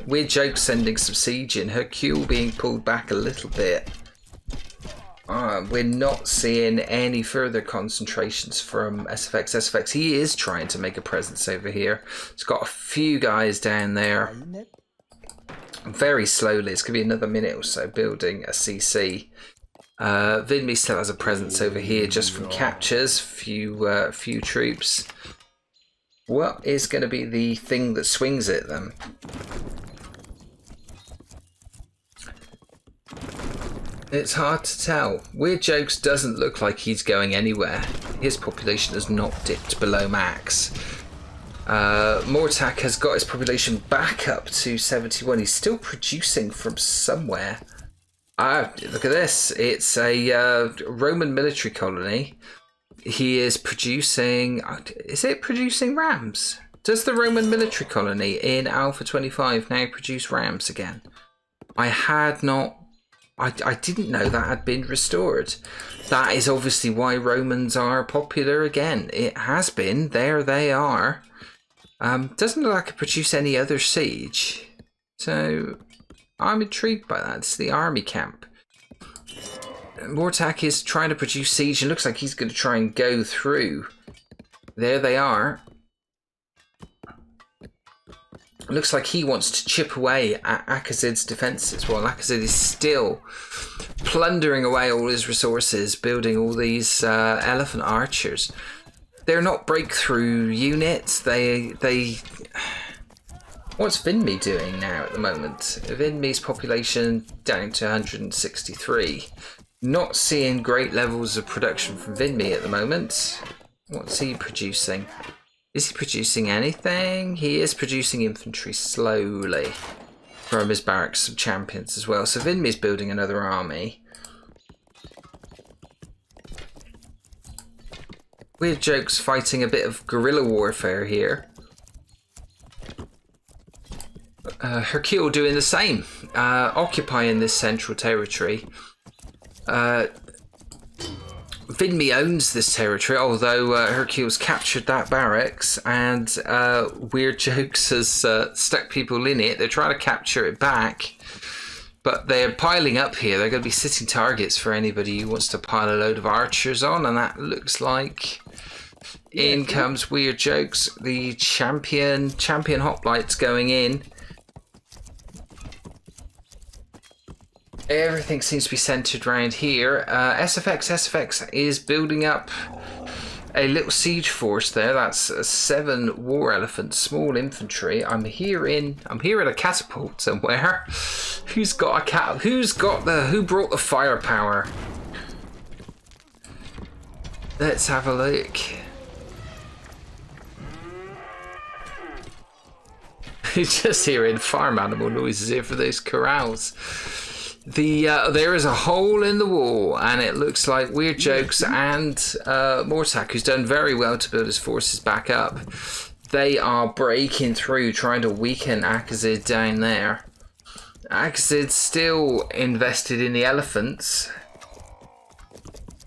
Weird Jokes sending some siege in. Hercule being pulled back a little bit. We're not seeing any further concentrations from SFX. SFX, he is trying to make a presence over here. He's got a few guys down there. Very slowly. It's going to be another minute or so building a CC. Vinmi still has a presence over here just from captures, few troops. What is going to be the thing that swings it then? It's hard to tell. Weird Jokes doesn't look like he's going anywhere. His population has not dipped below max. Mortak has got his population back up to 71. He's still producing from somewhere. Look at this. It's a Roman military colony. He is producing... Is it producing rams? Does the Roman military colony in Alpha 25 now produce rams again? I didn't know that had been restored. That is obviously why Romans are popular again. It has been. There they are. Doesn't look like it produce any other siege. So I'm intrigued by that. It's the army camp. Mortak is trying to produce siege. It looks like he's going to try and go through. There they are. It looks like he wants to chip away at Akazid's defences while Akazid is still plundering away all his resources, building all these elephant archers. They're not breakthrough units. They What's Vinmi doing now at the moment? Vinmi's population down to 163. Not seeing great levels of production from Vinmi at the moment. What's he producing? Is he producing anything? He is producing infantry slowly from his barracks of champions as well. So Vinmi's building another army. Weird Jokes fighting a bit of guerrilla warfare here. Hercule doing the same, occupying this central territory. Vinmi owns this territory, although Hercule's captured that barracks, and Weird Jokes has stuck people in it. They're trying to capture it back, but they're piling up here. They're going to be sitting targets for anybody who wants to pile a load of archers on, and that looks like... In comes Weird Jokes, the champion hoplites going in. Everything seems to be centered around here. SFX is building up a little siege force there. That's 7 war elephants, small infantry. I'm hearing a catapult somewhere. Who brought the firepower? Let's have a look. You're just hearing farm animal noises here for those corrals. There is a hole in the wall, and it looks like Weird Jokes and Mortak, who's done very well to build his forces back up, they are breaking through, trying to weaken Akazid down there. Akazid's still invested in the elephants.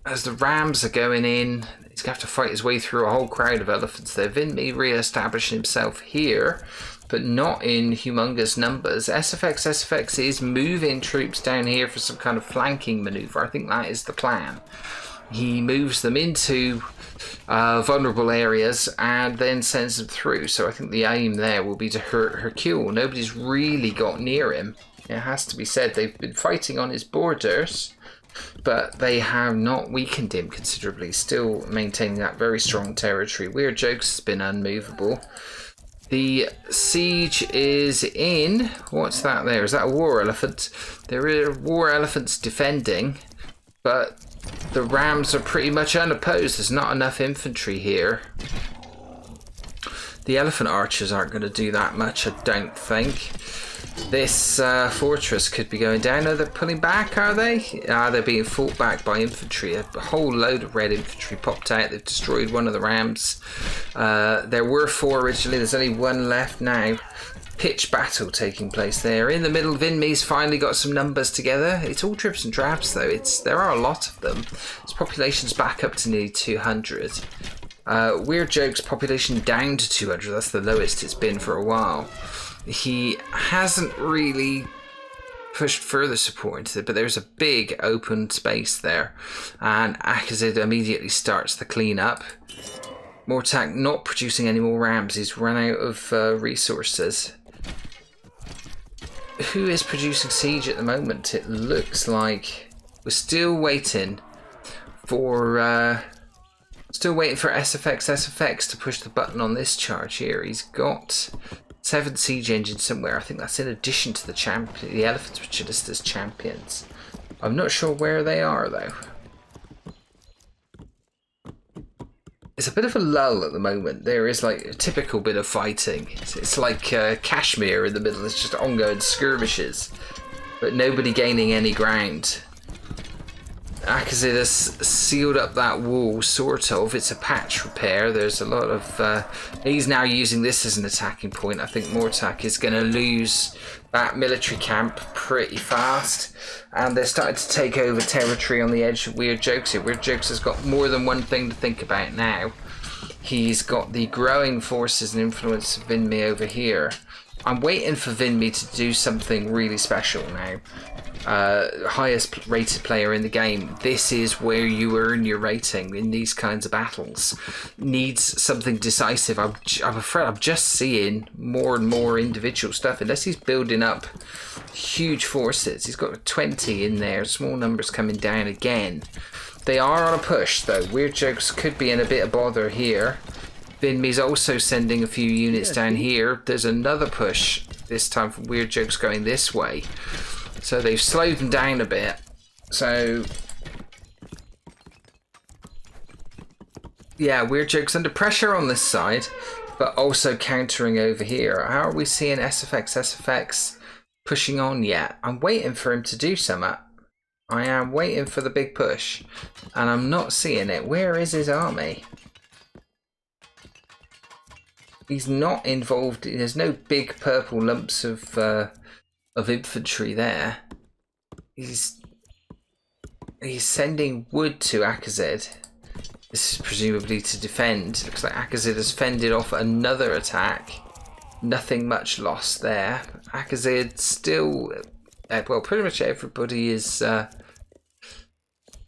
As the rams are going in, he's going to have to fight his way through a whole crowd of elephants there. Vinmi re-establishing himself here, but not in humongous numbers. SFX is moving troops down here for some kind of flanking maneuver. I think that is the plan. He moves them into vulnerable areas and then sends them through. So I think the aim there will be to hurt Hercule. Nobody's really got near him. It has to be said, they've been fighting on his borders, but they have not weakened him considerably. Still maintaining that very strong territory. Weird Jokes has been unmovable. The siege is in. What's that there? Is that a war elephant? There are war elephants defending, but the rams are pretty much unopposed. There's not enough infantry here. The elephant archers aren't going to do that much, I don't think. This fortress could be going down. Oh, they're pulling back, are they? They're being fought back by infantry. A whole load of red infantry popped out. They've destroyed one of the rams. There were 4 originally. There's only 1 left now. Pitch battle taking place there. In the middle, Vinmi's finally got some numbers together. It's all drips and drabs, though. There are a lot of them. His population's back up to nearly 200. Weird Jokes' population down to 200. That's the lowest it's been for a while. He hasn't really pushed further support into it, but there's a big open space there, and Akazid immediately starts the cleanup. Mortak not producing any more rams. He's run out of resources. Who is producing siege at the moment? It looks like we're still waiting for SFX to push the button on this charge here. He's got 7 siege engines somewhere. I think that's in addition to the elephants, which are just as champions. I'm not sure where they are, though. It's a bit of a lull at the moment. There is like a typical bit of fighting. It's like Kashmir in the middle. It's just ongoing skirmishes, but nobody gaining any ground. Akazid has sealed up that wall, sort of. It's a patch repair. There's a lot of... he's now using this as an attacking point. I think Mortak is going to lose that military camp pretty fast. And they're starting to take over territory on the edge of Weird Jokes here. Weird Jokes has got more than one thing to think about now. He's got the growing forces and influence of Vinmi over here. I'm waiting for Vinmi to do something really special now. Highest rated player in the game. This is where you earn your rating in these kinds of battles. Needs something decisive. I'm afraid I'm just seeing more and more individual stuff, unless he's building up huge forces. He's got 20 in there, small numbers coming down again. They are on a push though. Weird Jokes could be in a bit of bother here. Vinmi's also sending a few units down here. There's another push, this time from Weird Jokes going this way. So they've slowed them down a bit. So yeah, Weird Jokes under pressure on this side, but also countering over here. How are we seeing SFX pushing on yet? I'm waiting for him to do something. I am waiting for the big push, and I'm not seeing it. Where is his army? He's not involved. There's no big purple lumps of infantry there. He's sending wood to Akazid. This is presumably to defend. Looks like Akazid has fended off another attack. Nothing much lost there. Akazid still... well, pretty much everybody is...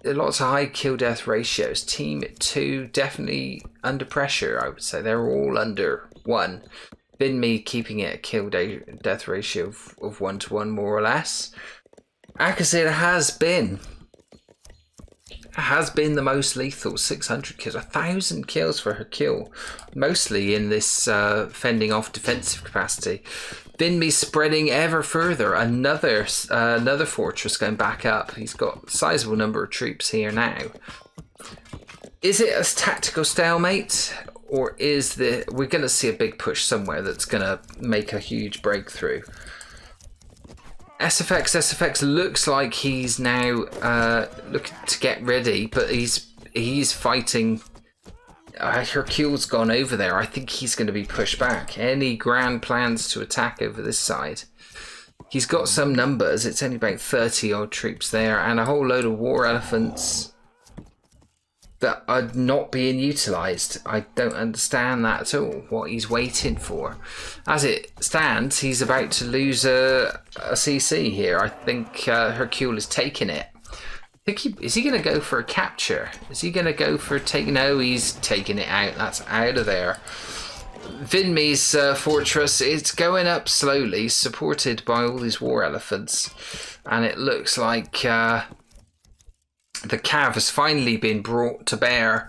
lots of high kill-death ratios. Team 2 definitely under pressure, I would say. They're all under 1. Vinmi keeping it a kill-death ratio of 1-to-1, more or less. Akazid has been the most lethal. 600 kills, 1,000 kills for her kill, mostly in this fending off defensive capacity. Vinmi spreading ever further. Another fortress going back up. He's got a sizable number of troops here now. Is it a tactical stalemate, or is we're going to see a big push somewhere that's going to make a huge breakthrough? SFX looks like he's now looking to get ready, but he's fighting. Hercule's gone over there. I think he's going to be pushed back. Any grand plans to attack over this side? He's got some numbers. It's only about 30 odd troops there, and a whole load of war elephants that are not being utilised. I don't understand that at all, what he's waiting for. As it stands, he's about to lose a CC here. I think Hercule is taking it. Is he going to go for a capture? Is he going to go for No, he's taking it out. That's out of there. Vinmi's fortress is going up slowly, supported by all these war elephants. And it looks like the cav has finally been brought to bear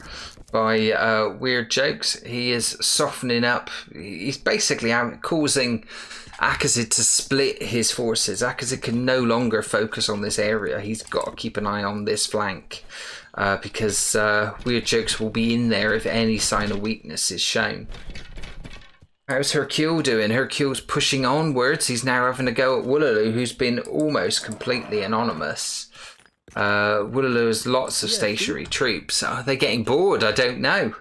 by Weird Jokes. He is softening up. He's basically causing Akazid to split his forces. Akazid can no longer focus on this area. He's got to keep an eye on this flank because Weird Jokes will be in there if any sign of weakness is shown. How's Hercule doing? Hercule's pushing onwards. He's now having a go at Woolaloo, who's been almost completely anonymous. Woolaloo has lots of stationary troops. Are they getting bored? I don't know.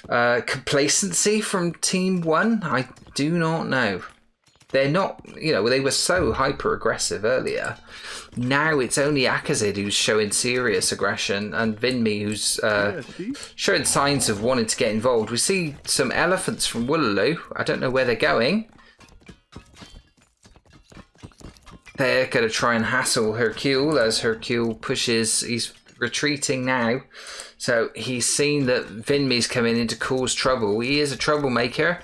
Complacency from Team 1? I do not know. They're not, they were so hyper aggressive earlier. Now it's only Akazid who's showing serious aggression, and Vinmi who's showing signs of wanting to get involved. We see some elephants from Woolaloo. I don't know where they're going. They're going to try and hassle Hercule as Hercule pushes. He's retreating now. So he's seen that Vinmi's coming in to cause trouble. He is a troublemaker.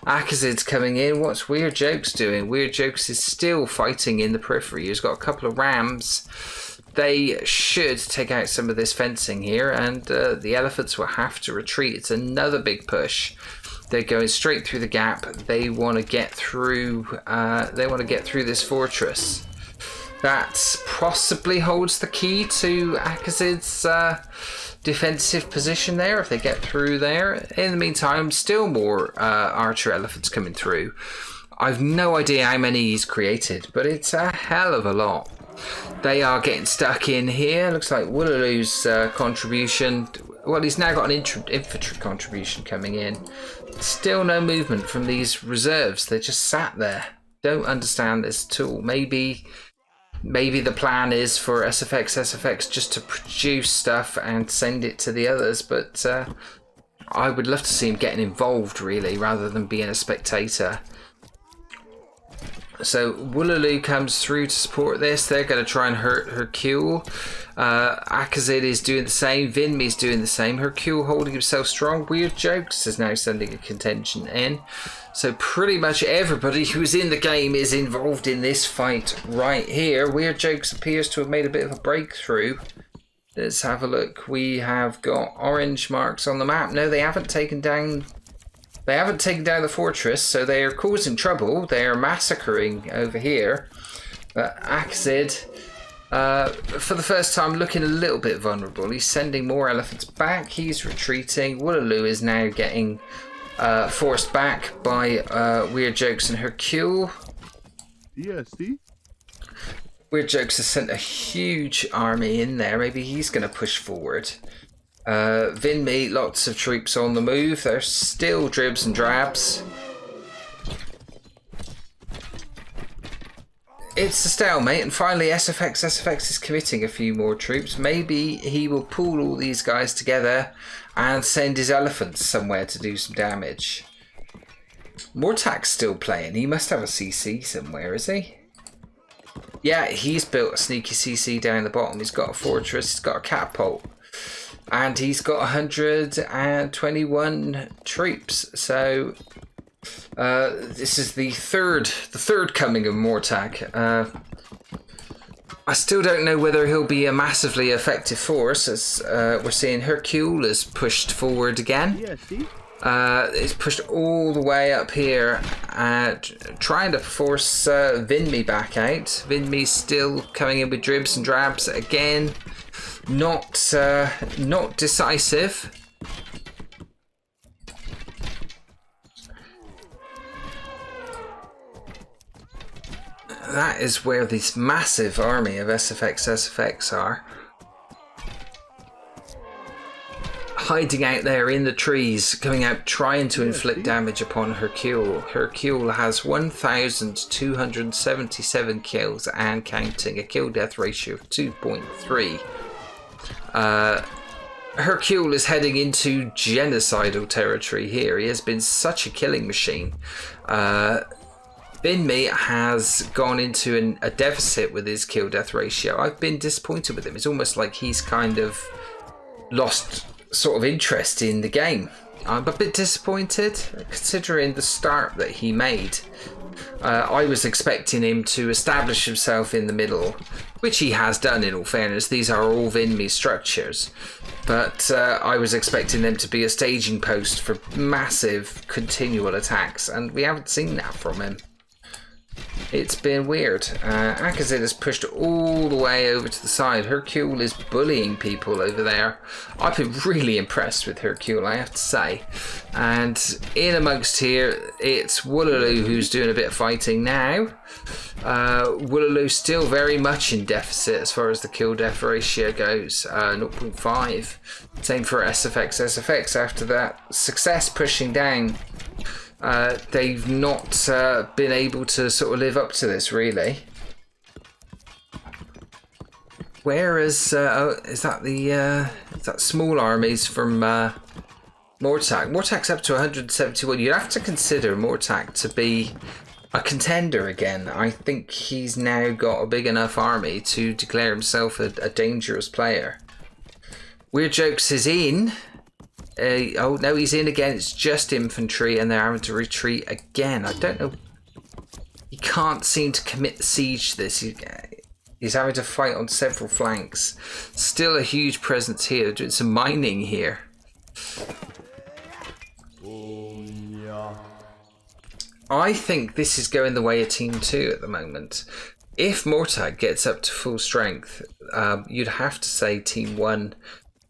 Akazid's coming in. What's Weird Jokes doing? Weird Jokes is still fighting in the periphery. He's got a couple of rams. They should take out some of this fencing here, and the elephants will have to retreat. It's another big push. They're going straight through the gap. They want to get through. They want to get through this fortress. That's possibly holds the key to Akazid's defensive position there if they get through there. In the meantime, still more archer elephants coming through. I've no idea how many he's created, but it's a hell of a lot. They are getting stuck in here. Looks like Woolaloo's contribution. Well, he's now got an infantry contribution coming in. Still no movement from these reserves. They're just sat there. Don't understand this at all. Maybe the plan is for SFX just to produce stuff and send it to the others, but I would love to see him getting involved, really, rather than being a spectator. So Woolaloo comes through to support this. They're going to try and hurt Hercule. Akazid is doing the same. Vinmi's doing the same. Hercule holding himself strong. Weird Jokes is now sending a contention in. So pretty much everybody who's in the game is involved in this fight right here. Weird Jokes appears to have made a bit of a breakthrough. Let's have a look. We have got orange marks on the map. No, they haven't taken down... They haven't taken down the fortress, so they are causing trouble. They are massacring over here. Akazid, for the first time, looking a little bit vulnerable. He's sending more elephants back. He's retreating. Woolaloo is now getting forced back by Weird Jokes and Hercule. Yeah, see? Weird Jokes has sent a huge army in there. Maybe he's going to push forward. Vinmi, lots of troops on the move. There's still dribs and drabs. It's a stalemate, and finally SFX is committing a few more troops. Maybe he will pull all these guys together and send his elephants somewhere to do some damage. Mortak's still playing. He must have a CC somewhere, is he? Yeah, he's built a sneaky CC down the bottom. He's got a fortress, he's got a catapult. And he's got 121 troops. So this is the third coming of Mortak. I still don't know whether he'll be a massively effective force, as we're seeing Hercule is pushed forward again. Yeah, see? It's pushed all the way up here, trying to force Vinmi back out. Vinmi's still coming in with dribs and drabs again. Not decisive. That is where this massive army of SFX are. Hiding out there in the trees, coming out trying to inflict damage upon Hercule. Hercule has 1,277 kills and counting, a kill-death ratio of 2.3. Hercule is heading into genocidal territory here. He has been such a killing machine. Vinmi has gone into a deficit with his kill-death ratio. I've been disappointed with him. It's almost like he's kind of lost sort of interest in the game. I'm a bit disappointed considering the start that he made. I was expecting him to establish himself in the middle, which he has done in all fairness. These are all Vinmi structures. But I was expecting them to be a staging post for massive continual attacks, and we haven't seen that from him. It's been weird. Akazid has pushed all the way over to the side. Hercule is bullying people over there. I've been really impressed with Hercule, I have to say. And in amongst here, it's Woolaloo who's doing a bit of fighting now. Woolaloo still very much in deficit as far as the kill-death ratio goes. 0.5. Same for SFX after that success pushing down. They've not been able to sort of live up to this, really. Whereas, is that small armies from Mortak? Mortak's up to 171. You'd have to consider Mortak to be a contender again. I think he's now got a big enough army to declare himself a dangerous player. Weird Jokes is in. Oh no, he's in again. It's just infantry and they're having to retreat again. I don't know. He can't seem to commit the siege to this. He's having to fight on several flanks. Still a huge presence here. They're doing some mining here. I think this is going the way of Team 2 at the moment. if Mortag gets up to full strength, you'd have to say Team 1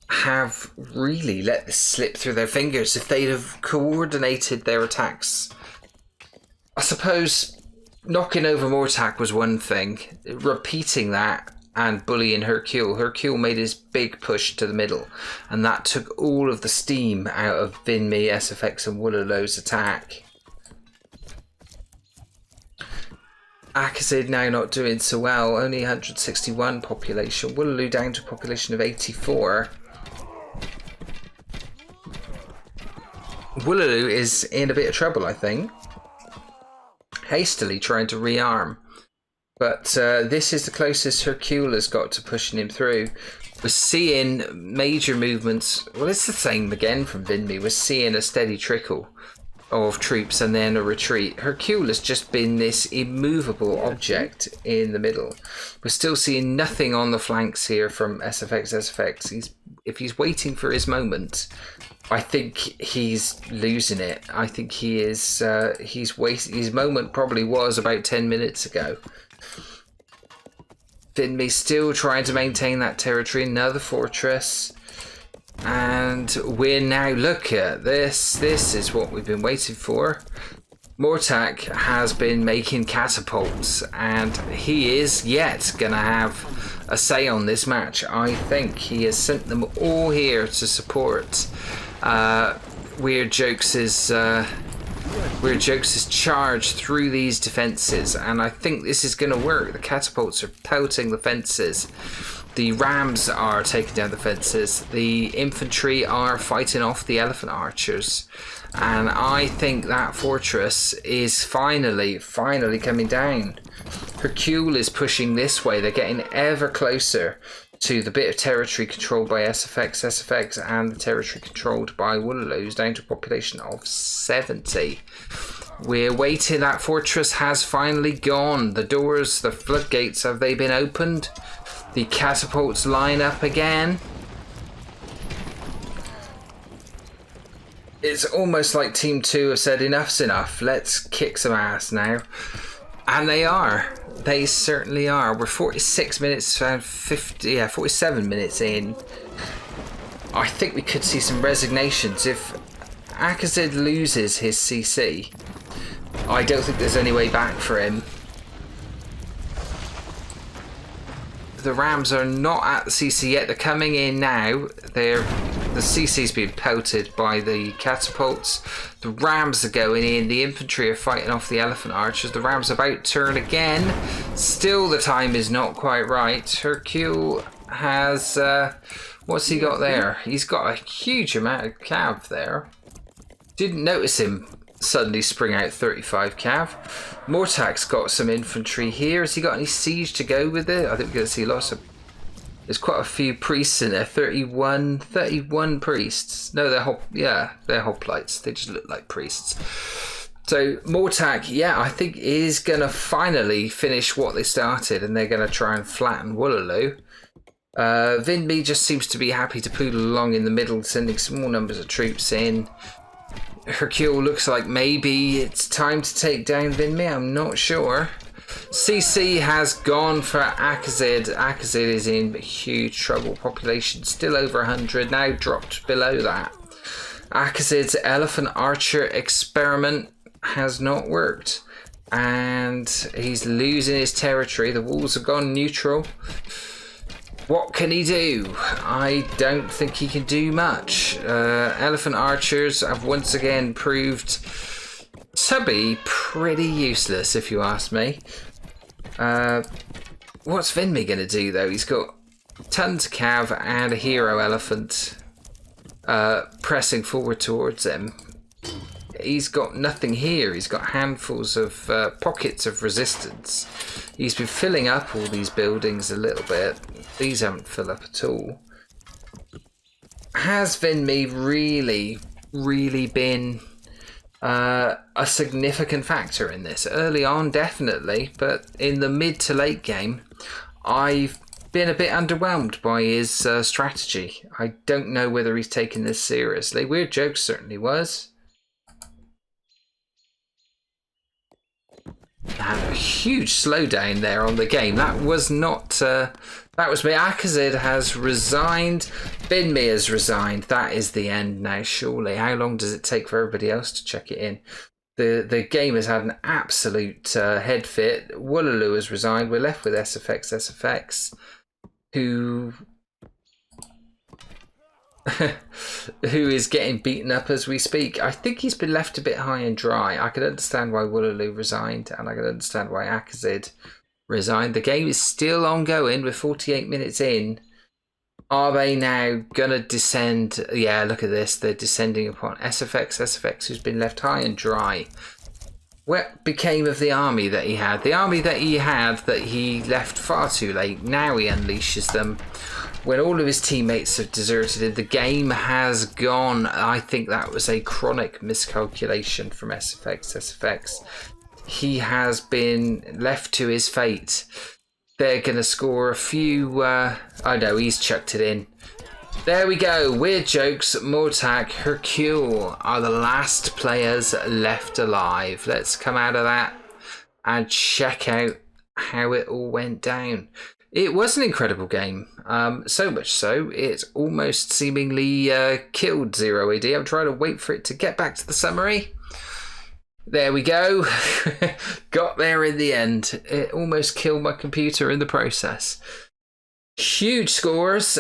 have really let this slip through their fingers. If they'd have coordinated their attacks, I suppose knocking over Mortag was one thing. Repeating that and bullying Hercule made his big push to the middle, and that took all of the steam out of Vinmi, SFX and Woololo's attack. Akazid now not doing so well, only 161 population. Woololo down to a population of 84. Woololo is in a bit of trouble, I think. Hastily trying to rearm. But this is the closest Hercule has got to pushing him through. We're seeing major movements. Well, it's the same again from Vinmi. We're seeing a steady trickle of troops and then a retreat. Hercule has just been this immovable object in the middle. We're still seeing nothing on the flanks here from SFX. If he's waiting for his moment, I think he's losing it. I think he is. He's wasted. His moment probably was about 10 minutes ago. Vinmi still trying to maintain that territory. Another fortress. And we're now, look at this. This is what we've been waiting for. Mortag has been making catapults, and he is yet going to have a say on this match. I think he has sent them all here to support Weird Jokes' charge through these defences, and I think this is going to work. The catapults are pelting the fences. The rams are taking down the fences. The infantry are fighting off the elephant archers. And I think that fortress is finally coming down. Hercule is pushing this way. They're getting ever closer to the bit of territory controlled by SFX, and the territory controlled by Woololo's, down to a population of 70. We're waiting. That fortress has finally gone. The doors, the floodgates, have they been opened? The catapults line up again. It's almost like Team 2 have said enough's enough. Let's kick some ass now. And they are. They certainly are. We're 46 minutes and 47 minutes in. I think we could see some resignations. If Akazid loses his CC, I don't think there's any way back for him. The Rams are not at the CC yet. They're coming in now. The CC's being pelted by the catapults. The Rams are going in. The infantry are fighting off the elephant archers. The Rams about to turn again. Still, the time is not quite right. Hercule has... what's he got there? He's got a huge amount of cav there. Didn't notice him suddenly spring out 35 cav. Mortag's got some infantry here. Has he got any siege to go with it? I think we're going to see lots of... There's quite a few priests in there. 31 priests. No, they're hoplites. They just look like priests. So Mortag, yeah, I think is going to finally finish what they started, and they're going to try and flatten Woololo. Vinmi just seems to be happy to poodle along in the middle, sending small numbers of troops in. Hercule looks like maybe it's time to take down Vinmi. I'm not sure. CC has gone for Akazid. Akazid is in huge trouble. Population still over 100, now dropped below that. Akazid's elephant archer experiment has not worked, and he's losing his territory. The walls have gone neutral. What can he do? I don't think he can do much. Elephant archers have once again proved to be pretty useless, if you ask me. What's Vinmi going to do, though? He's got tons of cav and a hero elephant pressing forward towards him. He's got nothing here. He's got handfuls of pockets of resistance. He's been filling up all these buildings a little bit. These haven't filled up at all. Has Vinmi really been a significant factor in this? Early on, definitely, but in the mid to late game, I've been a bit underwhelmed by his strategy. I don't know whether he's taken this seriously. Weird Jokes certainly was. Had a huge slowdown there on the game. That was not... that was me. Akazid has resigned. Binmi has resigned. That is the end now, surely. How long does it take for everybody else to check it in? The game has had an absolute head fit. Woolaloo has resigned. We're left with SFX, who who is getting beaten up as we speak. I think he's been left a bit high and dry. I can understand why Woolaloo resigned, and I can understand why Akazid resigned. The game is still ongoing. We're 48 minutes in. Are they now gonna descend? Yeah, look at this. They're descending upon SFX, who's been left high and dry. What became of the army that he had? The army that he left far too late. Now he unleashes them when all of his teammates have deserted him. The game has gone. I think that was a chronic miscalculation from SFX. He has been left to his fate. They're going to score a few... oh no, he's chucked it in. There we go. Weird Jokes, Mortak, Hercule are the last players left alive. Let's come out of that and check out how it all went down. It was an incredible game. So much so, it almost seemingly killed Zero AD. I'm trying to wait for it to get back to the summary. There we go. Got there in the end. It almost killed my computer in the process. Huge scores.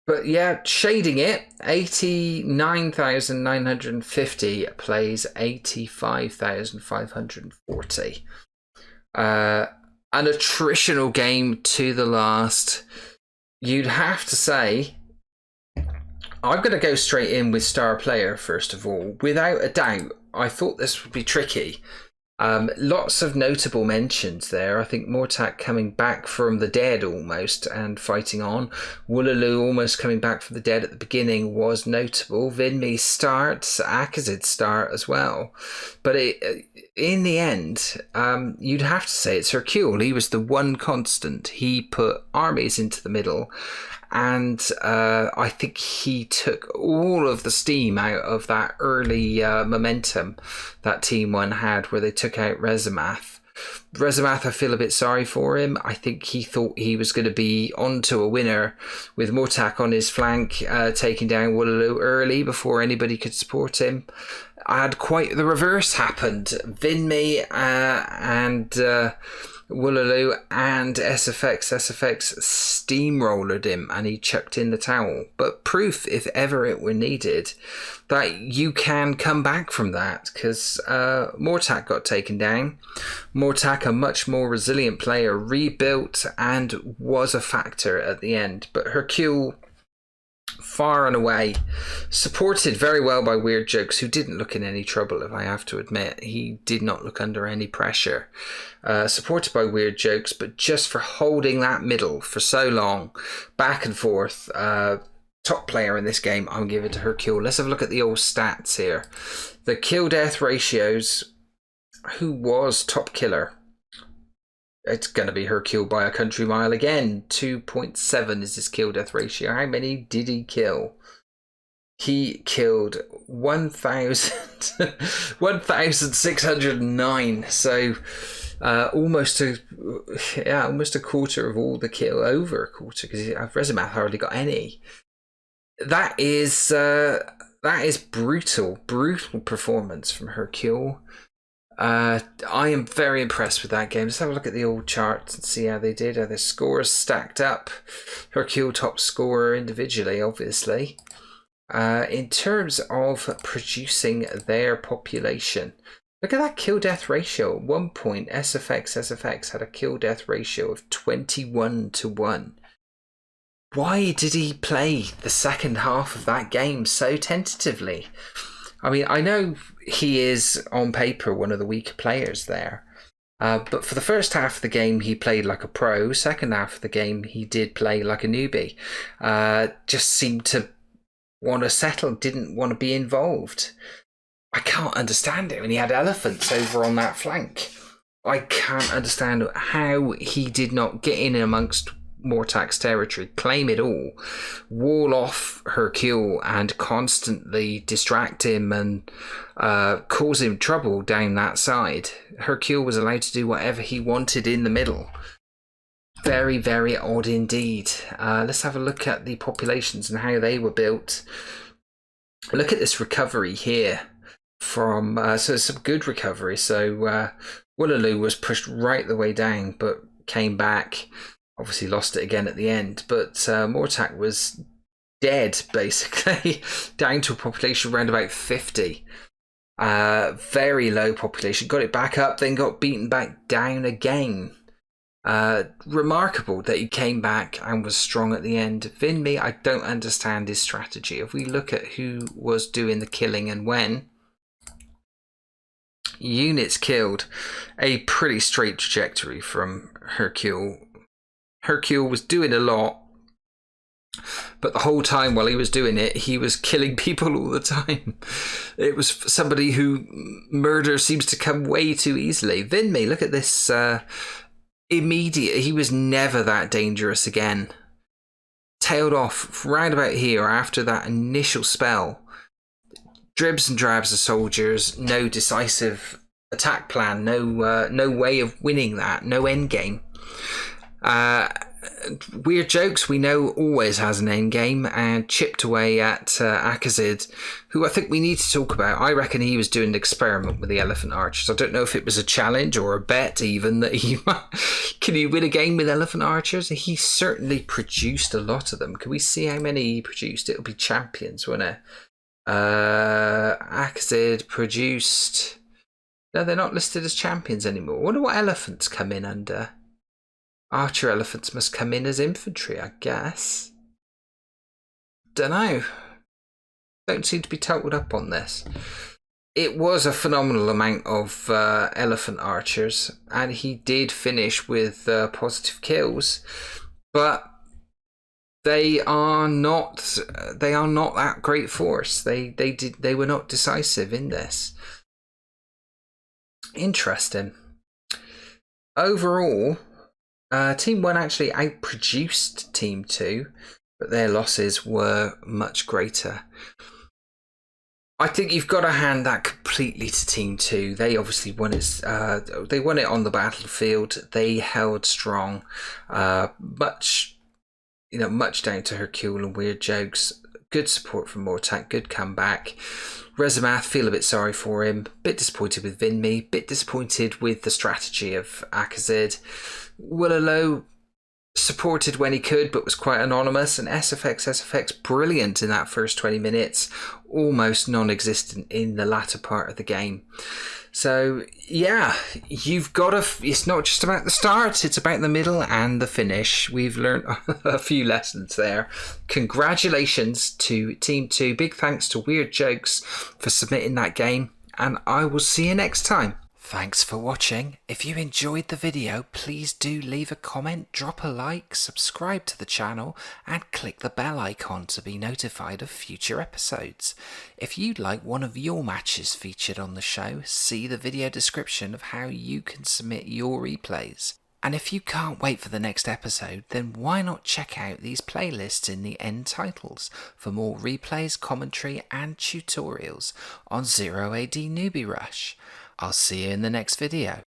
But yeah, shading it. 89,950 plays 85,540. An attritional game to the last. You'd have to say... I'm going to go straight in with star player, first of all. Without a doubt, I thought this would be tricky. Lots of notable mentions there. I think Mortak coming back from the dead almost and fighting on. Woolaloo almost coming back from the dead at the beginning was notable. Vinmi starts, Akazid start as well. But in the end, you'd have to say it's Hercule. He was the one constant. He put armies into the middle. And I think he took all of the steam out of that early momentum that Team 1 had, where they took out Rezamath. Rezamath, I feel a bit sorry for him. I think he thought he was going to be onto a winner with Mortak on his flank, taking down Woolaloo early before anybody could support him. And quite the reverse happened. Vinmi and... Woolaloo and SFX steamrollered him and he chucked in the towel. But proof, if ever it were needed, that you can come back from that, because Mortak got taken down. Mortak, a much more resilient player, rebuilt and was a factor at the end. But Hercule, far and away, supported very well by Weird Jokes, who didn't look in any trouble, if I have to admit. He did not look under any pressure. Supported by Weird Jokes, but just for holding that middle for so long, back and forth. Top player in this game, I'm giving it to Hercule. Let's have a look at the old stats here. The kill-death ratios. Who was top killer? It's going to be Hercule by a country mile again. 2.7 is his kill-death ratio. How many did he kill? He killed 1,609. So almost a quarter of all the kill, over a quarter, because Rezamath hardly got any. That is brutal performance from Hercule. I am very impressed with that game. Let's have a look at the old charts and see how they did, how their scores stacked up. Hercule top scorer individually, obviously. In terms of producing their population, look at that kill-death ratio. At one point, SFX had a kill-death ratio of 21-1. Why did he play the second half of that game so tentatively? I mean, I know he is, on paper, one of the weaker players there. But for the first half of the game, he played like a pro. Second half of the game, he did play like a newbie. Just seemed to want to settle, didn't want to be involved. I can't understand it when he had elephants over on that flank. I can't understand how he did not get in amongst Mortac's territory, claim it all, wall off Hercule and constantly distract him and cause him trouble down that side. Hercule was allowed to do whatever he wanted in the middle. Very, very odd indeed. Let's have a look at the populations and how they were built. Look at this recovery here from so some good recovery. So Woolaloo was pushed right the way down, but came back. Obviously lost it again at the end. But Mortac was dead basically, down to a population around about 50. Very low population. Got it back up, then got beaten back down again. Remarkable that he came back and was strong at the end. Vinmi, I don't understand his strategy. If we look at who was doing the killing and when, units killed, a pretty straight trajectory from Hercule. Hercule was doing a lot, but the whole time while he was doing it, he was killing people all the time. It was somebody who murder seems to come way too easily. Vinmi, look at this. Immediate, he was never that dangerous again. Tailed off round about here after that initial spell. Dribs and drabs of soldiers, no decisive attack plan, no way of winning that, no end game. Weird Jokes, we know, always has an end game and chipped away at Akazid, who I think we need to talk about. I reckon he was doing an experiment with the Elephant Archers. I don't know if it was a challenge or a bet even that he can he win a game with Elephant Archers. He certainly produced a lot of them. Can we see how many he produced? It'll be champions, won't it? Akazid produced... No, they're not listed as champions anymore. I wonder what elephants come in under. Archer elephants must come in as infantry, I guess. Dunno. Don't seem to be totaled up on this. It was a phenomenal amount of elephant archers, and he did finish with positive kills, but they are not that great force. They were not decisive in this. Interesting. Overall, Team 1 actually outproduced Team 2, but their losses were much greater. I think you've got to hand that completely to Team 2. They obviously won it. They won it on the battlefield. They held strong, much down to Hercule and Weird Jokes. Good support from Mortac. Good comeback. Rezimath, feel a bit sorry for him. Bit disappointed with Vinmi. Bit disappointed with the strategy of Akazid. Willalow supported when he could, but was quite anonymous. And SFX, brilliant in that first 20 minutes. Almost non-existent in the latter part of the game. So, yeah, you've got to... It's not just about the start, it's about the middle and the finish. We've learned a few lessons there. Congratulations to Team 2. Big thanks to Weird Jokes for submitting that game. And I will see you next time. Thanks for watching. If you enjoyed the video, please do leave a comment, drop a like, subscribe to the channel, and click the bell icon to be notified of future episodes. If you'd like one of your matches featured on the show, see the video description of how you can submit your replays. And if you can't wait for the next episode, then why not check out these playlists in the end titles for more replays, commentary, and tutorials on 0AD Newbie Rush. I'll see you in the next video.